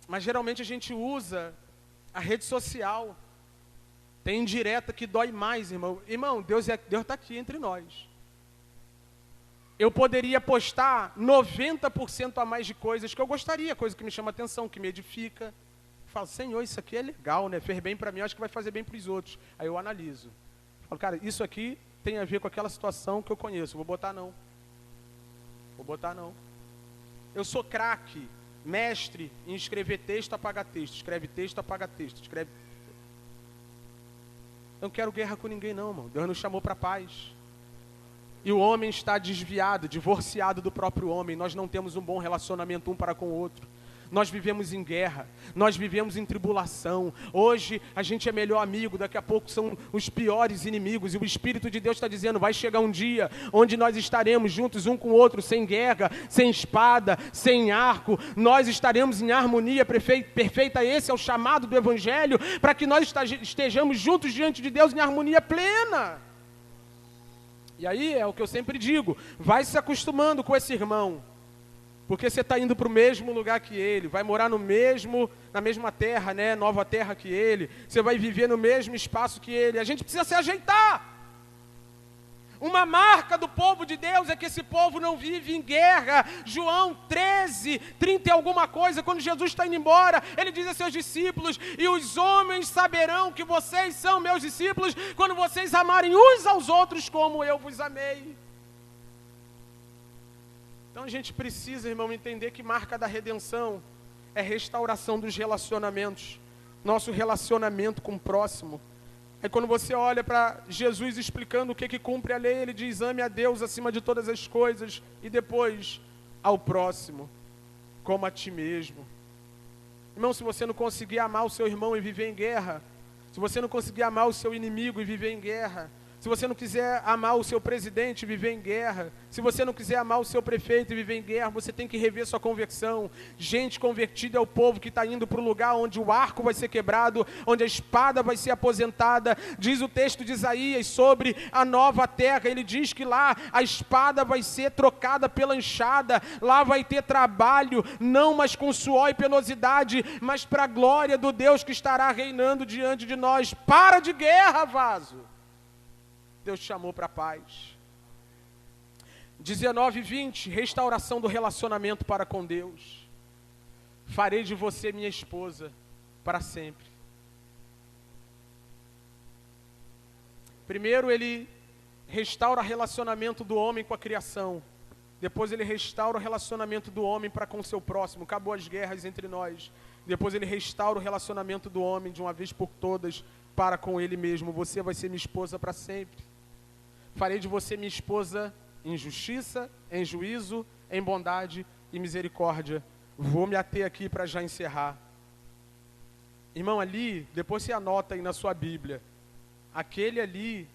Mas geralmente a gente usa a rede social. Tem indireta que dói mais, irmão. Irmão, Deus está aqui entre nós. Eu poderia postar 90% a mais de coisas que eu gostaria, coisa que me chama atenção, que me edifica. Eu falo, Senhor, isso aqui é legal, né? Fez bem para mim, acho que vai fazer bem para os outros. Aí eu analiso. Falo, cara, isso aqui tem a ver com aquela situação que eu conheço. Vou botar não. Vou botar não. Eu sou craque, mestre em escrever texto, apagar texto. Escreve texto, apaga texto. Escreve... Eu não quero guerra com ninguém não, irmão. Deus nos chamou para paz. E o homem está desviado, divorciado do próprio homem. Nós não temos um bom relacionamento um para com o outro. Nós vivemos em guerra, nós vivemos em tribulação. Hoje a gente é melhor amigo, daqui a pouco são os piores inimigos. E o Espírito de Deus está dizendo, vai chegar um dia onde nós estaremos juntos um com o outro, sem guerra, sem espada, sem arco. Nós estaremos em harmonia perfeita. Esse é o chamado do Evangelho, para que nós estejamos juntos diante de Deus em harmonia plena. E aí é o que eu sempre digo, vai se acostumando com esse irmão. Porque você está indo para o mesmo lugar que ele, vai morar na mesma terra, né? Nova terra que ele, você vai viver no mesmo espaço que ele. A gente precisa se ajeitar. Uma marca do povo de Deus é que esse povo não vive em guerra. João 13, 30 e alguma coisa, quando Jesus está indo embora, ele diz a seus discípulos, e os homens saberão que vocês são meus discípulos, quando vocês amarem uns aos outros como eu vos amei. Então a gente precisa, irmão, entender que marca da redenção é restauração dos relacionamentos, nosso relacionamento com o próximo. Aí quando você olha para Jesus explicando o que cumpre a lei, ele diz, ame a Deus acima de todas as coisas, e depois ao próximo, como a ti mesmo. Irmão, se você não conseguir amar o seu irmão e viver em guerra, se você não conseguir amar o seu inimigo e viver em guerra, se você não quiser amar o seu presidente e viver em guerra, se você não quiser amar o seu prefeito e viver em guerra, você tem que rever sua conversão. Gente convertida é o povo que está indo para o lugar onde o arco vai ser quebrado, onde a espada vai ser aposentada. Diz o texto de Isaías sobre a nova terra, ele diz que lá a espada vai ser trocada pela enxada, lá vai ter trabalho, não mais com suor e penosidade, mas para a glória do Deus que estará reinando diante de nós. Para de guerra, vaso! Deus te chamou para a paz. 19 e 20, restauração do relacionamento para com Deus. Farei de você minha esposa para sempre. Primeiro ele restaura o relacionamento do homem com a criação. Depois ele restaura o relacionamento do homem para com o seu próximo. Acabou as guerras entre nós. Depois ele restaura o relacionamento do homem de uma vez por todas para com ele mesmo. Você vai ser minha esposa para sempre. Farei de você minha esposa em justiça, em juízo, em bondade e misericórdia. Vou me ater aqui para já encerrar. Irmão, ali, depois você anota aí na sua Bíblia. Aquele ali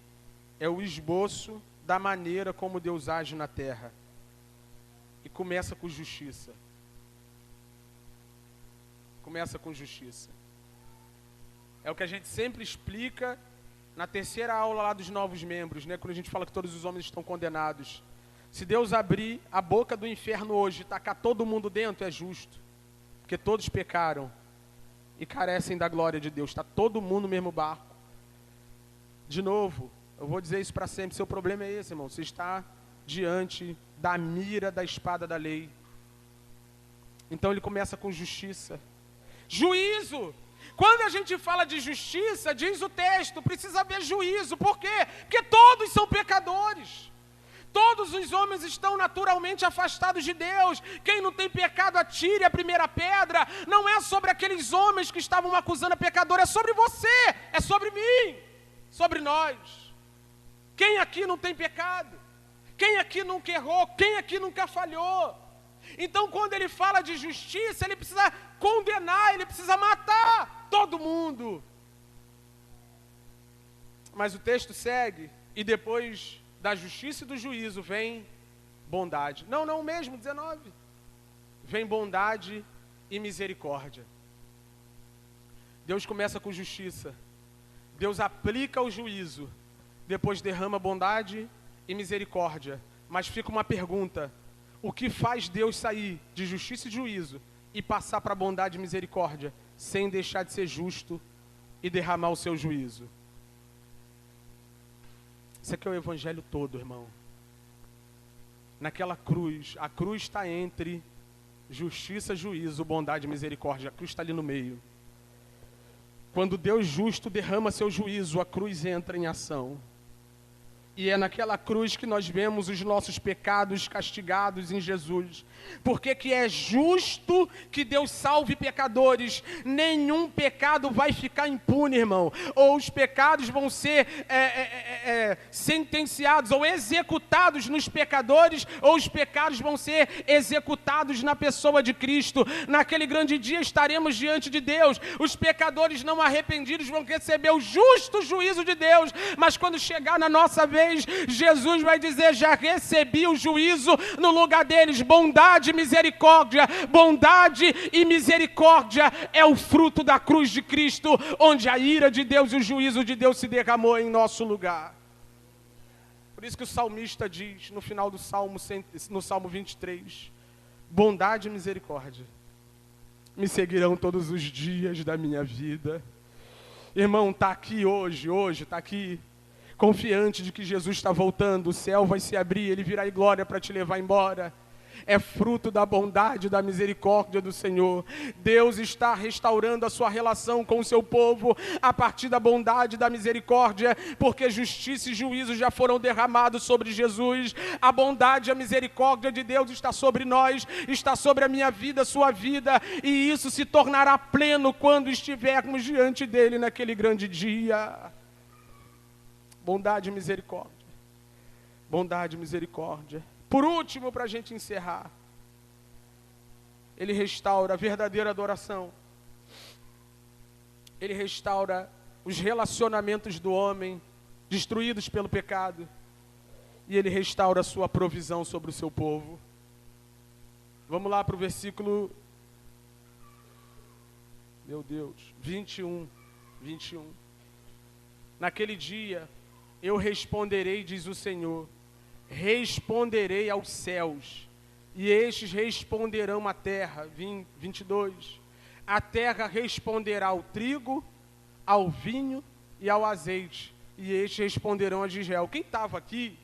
é o esboço da maneira como Deus age na terra. E começa com justiça. Começa com justiça. É o que a gente sempre explica na terceira aula lá dos novos membros, né? Quando a gente fala que todos os homens estão condenados. Se Deus abrir a boca do inferno hoje e tacar todo mundo dentro, é justo. Porque todos pecaram e carecem da glória de Deus. Está todo mundo no mesmo barco. De novo, eu vou dizer isso para sempre. Seu problema é esse, irmão. Você está diante da mira da espada da lei. Então ele começa com justiça. Juízo! Quando a gente fala de justiça, diz o texto, precisa haver juízo. Por quê? Porque todos são pecadores. Todos os homens estão naturalmente afastados de Deus. Quem não tem pecado, atire a primeira pedra. Não é sobre aqueles homens que estavam acusando a pecadora, é sobre você, é sobre mim, sobre nós. Quem aqui não tem pecado? Quem aqui nunca errou? Quem aqui nunca falhou? Então, quando ele fala de justiça, ele precisa condenar, ele precisa matar todo mundo. Mas o texto segue, e depois da justiça e do juízo vem bondade. Não mesmo, 19. Vem bondade e misericórdia. Deus começa com justiça. Deus aplica o juízo. Depois derrama bondade e misericórdia. Mas fica uma pergunta. O que faz Deus sair de justiça e juízo e passar para bondade e misericórdia, sem deixar de ser justo e derramar o seu juízo? Isso aqui é o evangelho todo, irmão. Naquela cruz, a cruz está entre justiça, juízo, bondade e misericórdia. A cruz está ali no meio. Quando Deus justo derrama seu juízo, a cruz entra em ação. E é naquela cruz que nós vemos os nossos pecados castigados em Jesus. Porque que é justo que Deus salve pecadores. Nenhum pecado vai ficar impune, irmão. Ou os pecados vão ser sentenciados ou executados nos pecadores, ou os pecados vão ser executados na pessoa de Cristo. Naquele grande dia estaremos diante de Deus. Os pecadores não arrependidos vão receber o justo juízo de Deus. Mas quando chegar na nossa vez, Jesus vai dizer: já recebi o juízo no lugar deles. Bondade e misericórdia, bondade e misericórdia é o fruto da cruz de Cristo, onde a ira de Deus e o juízo de Deus se derramou em nosso lugar. Por isso que o salmista diz no final do Salmo, no Salmo 23, bondade e misericórdia me seguirão todos os dias da minha vida. Irmão, está aqui hoje está aqui, confiante de que Jesus está voltando, o céu vai se abrir, Ele virá em glória para te levar embora. É fruto da bondade e da misericórdia do Senhor. Deus está restaurando a sua relação com o seu povo a partir da bondade e da misericórdia, porque justiça e juízo já foram derramados sobre Jesus. A bondade e a misericórdia de Deus está sobre nós, está sobre a minha vida, a sua vida, e isso se tornará pleno quando estivermos diante dEle naquele grande dia. Bondade e misericórdia. Bondade e misericórdia. Por último, para a gente encerrar, Ele restaura a verdadeira adoração. Ele restaura os relacionamentos do homem destruídos pelo pecado. E Ele restaura a sua provisão sobre o seu povo. Vamos lá para o versículo, 21. Naquele dia eu responderei, diz o Senhor, responderei aos céus, e estes responderão à terra. 22. A terra responderá ao trigo, ao vinho e ao azeite, e estes responderão a Israel. Quem estava aqui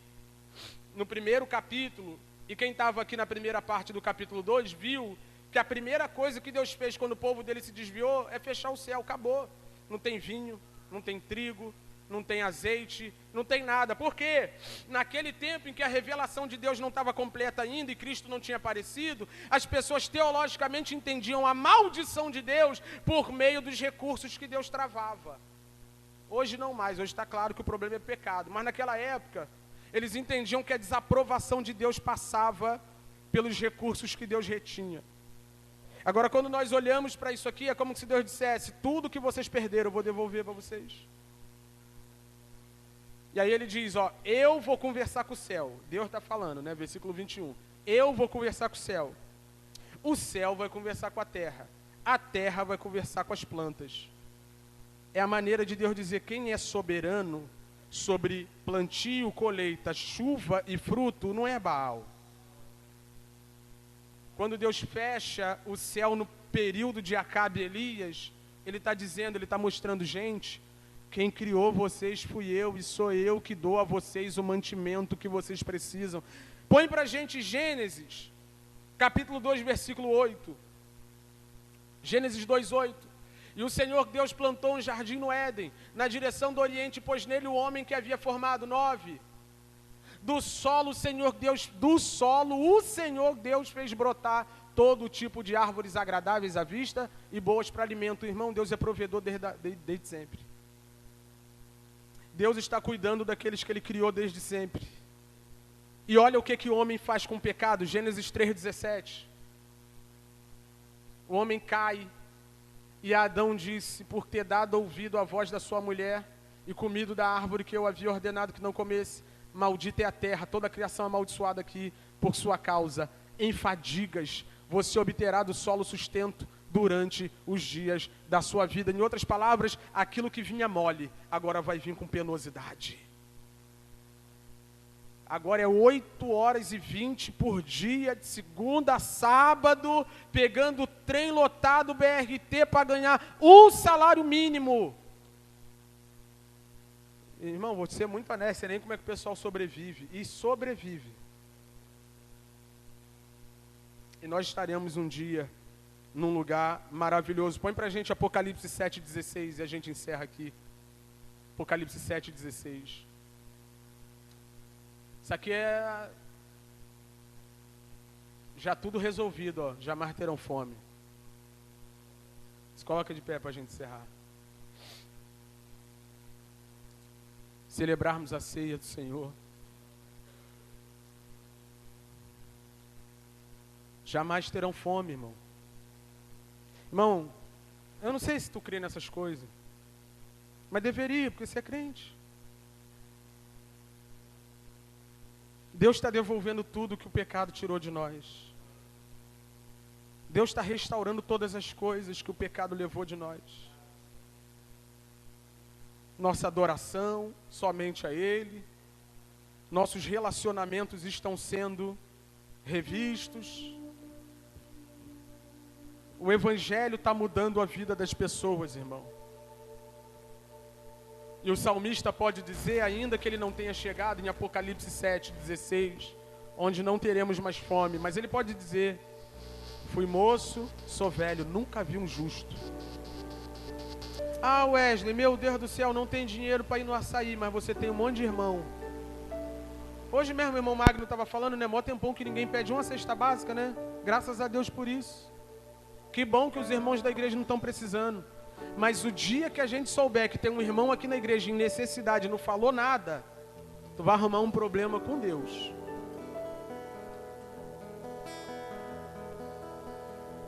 no primeiro capítulo e quem estava aqui na primeira parte do capítulo 2, viu que a primeira coisa que Deus fez quando o povo dele se desviou é fechar o céu, acabou. Não tem vinho, não tem trigo, não tem azeite, não tem nada. Por quê? Naquele tempo em que a revelação de Deus não estava completa ainda e Cristo não tinha aparecido, as pessoas teologicamente entendiam a maldição de Deus por meio dos recursos que Deus travava. Hoje não mais, hoje está claro que o problema é pecado, mas naquela época eles entendiam que a desaprovação de Deus passava pelos recursos que Deus retinha. Agora, quando nós olhamos para isso aqui, é como se Deus dissesse: tudo que vocês perderam eu vou devolver para vocês. E aí ele diz, eu vou conversar com o céu. Deus está falando, né? Versículo 21. Eu vou conversar com o céu vai conversar com a terra vai conversar com as plantas. É a maneira de Deus dizer: quem é soberano sobre plantio, colheita, chuva e fruto, não é Baal. Quando Deus fecha o céu no período de Acabe e Elias, Ele está dizendo, Ele está mostrando, gente, quem criou vocês fui eu, e sou eu que dou a vocês o mantimento que vocês precisam. Põe para a gente Gênesis, capítulo 2, versículo 8. Gênesis 2, 8. E o Senhor Deus plantou um jardim no Éden, na direção do Oriente, pôs nele o homem que havia formado. 9. Do solo, o Senhor Deus fez brotar todo tipo de árvores agradáveis à vista e boas para alimento. Irmão, Deus é provedor desde sempre. Deus está cuidando daqueles que Ele criou desde sempre. E olha o que o homem faz com o pecado. Gênesis 3,17. O homem cai. E Adão disse: por ter dado ouvido à voz da sua mulher e comido da árvore que eu havia ordenado que não comesse, maldita é a terra, toda a criação amaldiçoada aqui por sua causa. Em fadigas você obterá do solo sustento durante os dias da sua vida. Em outras palavras, aquilo que vinha mole, agora vai vir com penosidade. Agora é 8h20 por dia, de segunda a sábado, pegando o trem lotado BRT para ganhar um salário mínimo. Irmão, vou ser muito honesto, sei nem como é que o pessoal sobrevive. E sobrevive. E nós estaremos um dia num lugar maravilhoso. Põe pra gente Apocalipse 7,16 e a gente encerra aqui. Apocalipse 7,16. Isso aqui é já tudo resolvido, jamais terão fome. Se coloca de pé para a gente encerrar. Celebrarmos a ceia do Senhor. Jamais terão fome, irmão. Irmão, eu não sei se tu crê nessas coisas, mas deveria, porque você é crente. Deus está devolvendo tudo que o pecado tirou de nós. Deus está restaurando todas as coisas que o pecado levou de nós. Nossa adoração somente a Ele. Nossos relacionamentos estão sendo revistos. O Evangelho está mudando a vida das pessoas, irmão. E o salmista pode dizer, ainda que ele não tenha chegado em Apocalipse 7,16, onde não teremos mais fome, mas ele pode dizer: fui moço, sou velho, nunca vi um justo. Ah, Wesley, meu Deus do céu, não tem dinheiro para ir no açaí, mas você tem um monte de irmão. Hoje mesmo o irmão Magno estava falando, né? Mó tempão que ninguém pede uma cesta básica, né? Graças a Deus por isso. Que bom que os irmãos da igreja não estão precisando. Mas o dia que a gente souber que tem um irmão aqui na igreja em necessidade e não falou nada, tu vai arrumar um problema com Deus.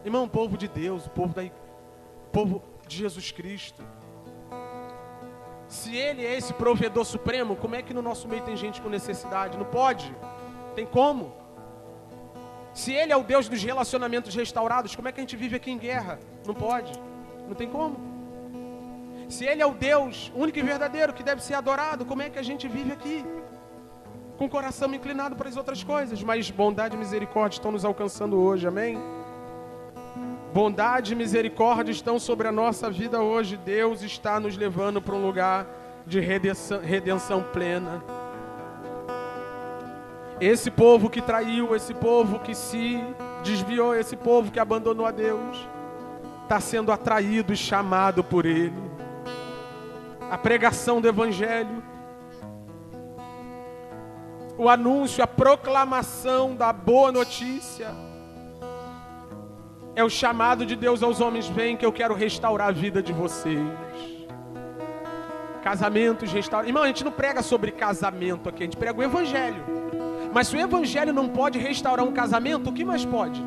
Irmão, o povo de Deus, o povo de Jesus Cristo. Se Ele é esse provedor supremo, como é que no nosso meio tem gente com necessidade? Não pode. Tem como? Se Ele é o Deus dos relacionamentos restaurados, como é que a gente vive aqui em guerra? Não pode. Não tem como. Se Ele é o Deus único e verdadeiro que deve ser adorado, como é que a gente vive aqui? Com o coração inclinado para as outras coisas. Mas bondade e misericórdia estão nos alcançando hoje, amém? Bondade e misericórdia estão sobre a nossa vida hoje. Deus está nos levando para um lugar de redenção plena. Esse povo que traiu, esse povo que se desviou, esse povo que abandonou a Deus, está sendo atraído e chamado por Ele. A pregação do Evangelho, o anúncio, a proclamação da boa notícia, é o chamado de Deus aos homens: vem que eu quero restaurar a vida de vocês. Casamentos restaurados. Irmão, a gente não prega sobre casamento aqui, a gente prega o Evangelho. Mas se o Evangelho não pode restaurar um casamento, o que mais pode?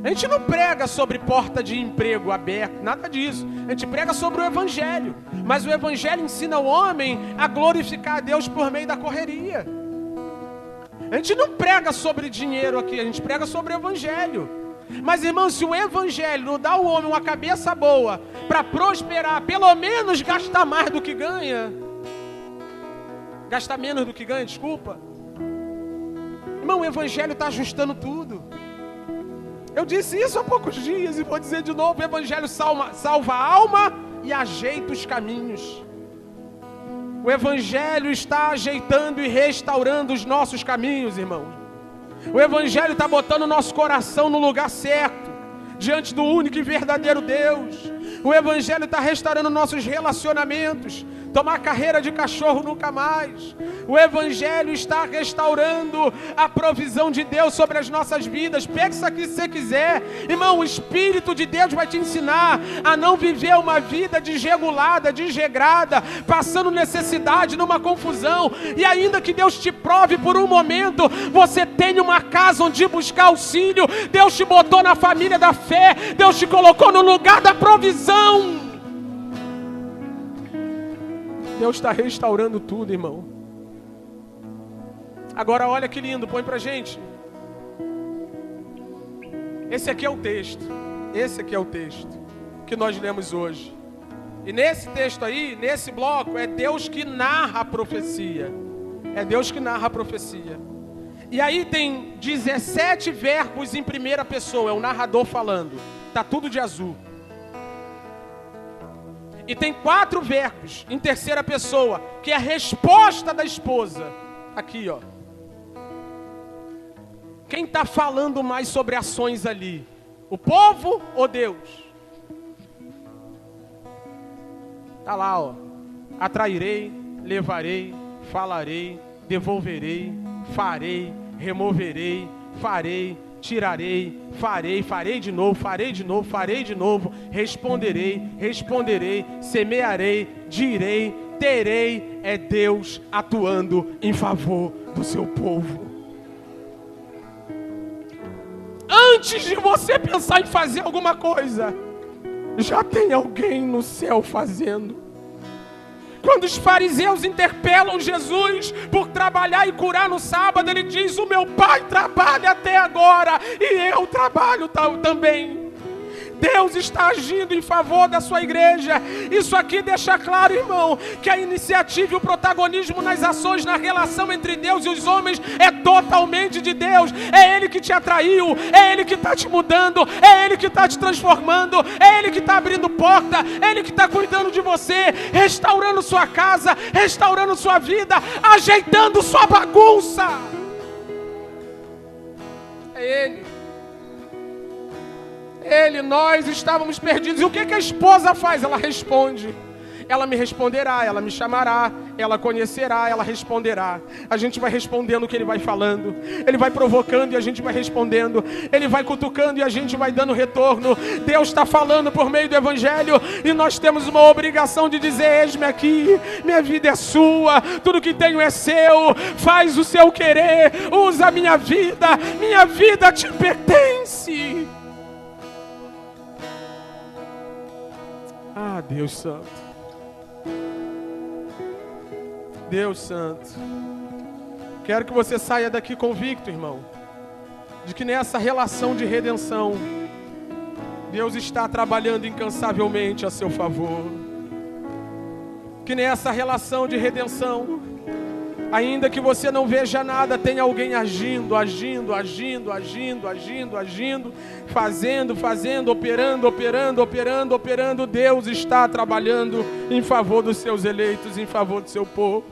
A gente não prega sobre porta de emprego aberta, nada disso. A gente prega sobre o Evangelho. Mas o Evangelho ensina o homem a glorificar a Deus por meio da correria. A gente não prega sobre dinheiro aqui, a gente prega sobre o Evangelho. Mas, irmão, se o Evangelho não dá ao homem uma cabeça boa para prosperar, pelo menos gastar mais do que ganha, gastar menos do que ganha, desculpa. Irmão, o Evangelho está ajustando tudo. Eu disse isso há poucos dias e vou dizer de novo: o Evangelho salva a alma e ajeita os caminhos. O Evangelho está ajeitando e restaurando os nossos caminhos, irmão. O Evangelho está botando o nosso coração no lugar certo, diante do único e verdadeiro Deus. O Evangelho está restaurando nossos relacionamentos. Tomar carreira de cachorro nunca mais. O Evangelho está restaurando a provisão de Deus sobre as nossas vidas. Pega isso aqui se você quiser. Irmão, o Espírito de Deus vai te ensinar a não viver uma vida desregulada, desregrada, passando necessidade, numa confusão. E ainda que Deus te prove por um momento, você tem uma casa onde buscar auxílio. Deus te botou na família da fé. Deus te colocou no lugar da provisão. Deus está restaurando tudo, irmão. Agora olha que lindo, põe pra gente. Esse aqui é o texto. Esse aqui é o texto que nós lemos hoje. E nesse texto aí, nesse bloco, é Deus que narra a profecia. É Deus que narra a profecia. E aí tem 17 verbos em primeira pessoa, é o narrador falando. Tá tudo de azul. E tem 4 verbos em terceira pessoa, que é a resposta da esposa. Aqui, ó. Quem está falando mais sobre ações ali? O povo ou Deus? Está lá, ó. Atrairei, levarei, falarei, devolverei, farei, removerei, farei, tirarei, farei de novo, farei de novo, farei de novo, responderei, semearei, direi, terei. É Deus atuando em favor do seu povo. Antes de você pensar em fazer alguma coisa, já tem alguém no céu fazendo. Quando os fariseus interpelam Jesus por trabalhar e curar no sábado, ele diz: o meu pai trabalha até agora e eu trabalho também. Deus está agindo em favor da sua igreja. Isso aqui deixa claro, irmão, que a iniciativa e o protagonismo nas ações, na relação entre Deus e os homens é totalmente de Deus. É Ele que te atraiu, é Ele que está te mudando, é Ele que está te transformando, é Ele que está abrindo porta, é Ele que está cuidando de você, restaurando sua casa, restaurando sua vida, ajeitando sua bagunça. É Ele. Nós estávamos perdidos. E o que a esposa faz? Ela responde. Ela me responderá, ela me chamará, ela conhecerá, ela responderá. A gente vai respondendo o que ele vai falando. Ele vai provocando e a gente vai respondendo. Ele vai cutucando e a gente vai dando retorno. Deus está falando por meio do Evangelho e nós temos uma obrigação de dizer: eis-me aqui, minha vida é sua, tudo que tenho é seu, faz o seu querer, usa a minha vida te pertence. Ah, Deus Santo. Deus Santo. Quero que você saia daqui convicto, irmão, de que nessa relação de redenção, Deus está trabalhando incansavelmente a seu favor. Que nessa relação de redenção, Ainda que você não veja nada, tem alguém agindo, fazendo, operando. Deus está trabalhando em favor dos seus eleitos, em favor do seu povo.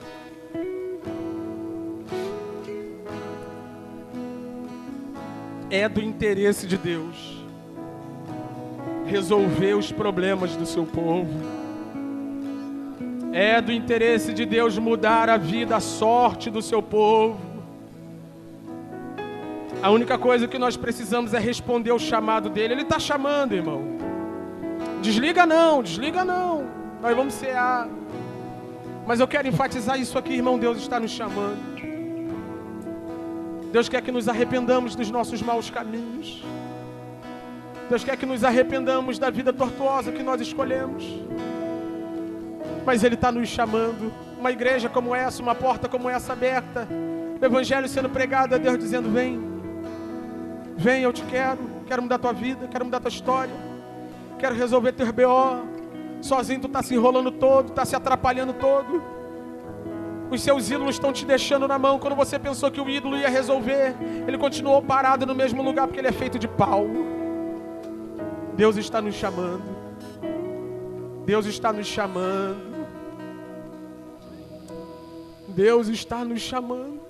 É do interesse de Deus resolver os problemas do seu povo. É do interesse de Deus mudar a vida, a sorte do seu povo. A única coisa que nós precisamos é responder ao chamado dele. Ele está chamando, irmão. Desliga não. Nós vamos cear. Mas eu quero enfatizar isso aqui, irmão. Deus está nos chamando. Deus quer que nos arrependamos dos nossos maus caminhos. Deus quer que nos arrependamos da vida tortuosa que nós escolhemos. Mas Ele está nos chamando. Uma igreja como essa, uma porta como essa aberta, o Evangelho sendo pregado, a Deus dizendo: vem, eu te quero mudar tua vida, quero mudar tua história, quero resolver teu BO. Sozinho tu está se enrolando todo, está se atrapalhando todo. Os seus ídolos estão te deixando na mão. Quando você pensou que o ídolo ia resolver, ele continuou parado no mesmo lugar, porque ele é feito de pau. Deus está nos chamando. Deus está nos chamando. Deus está nos chamando.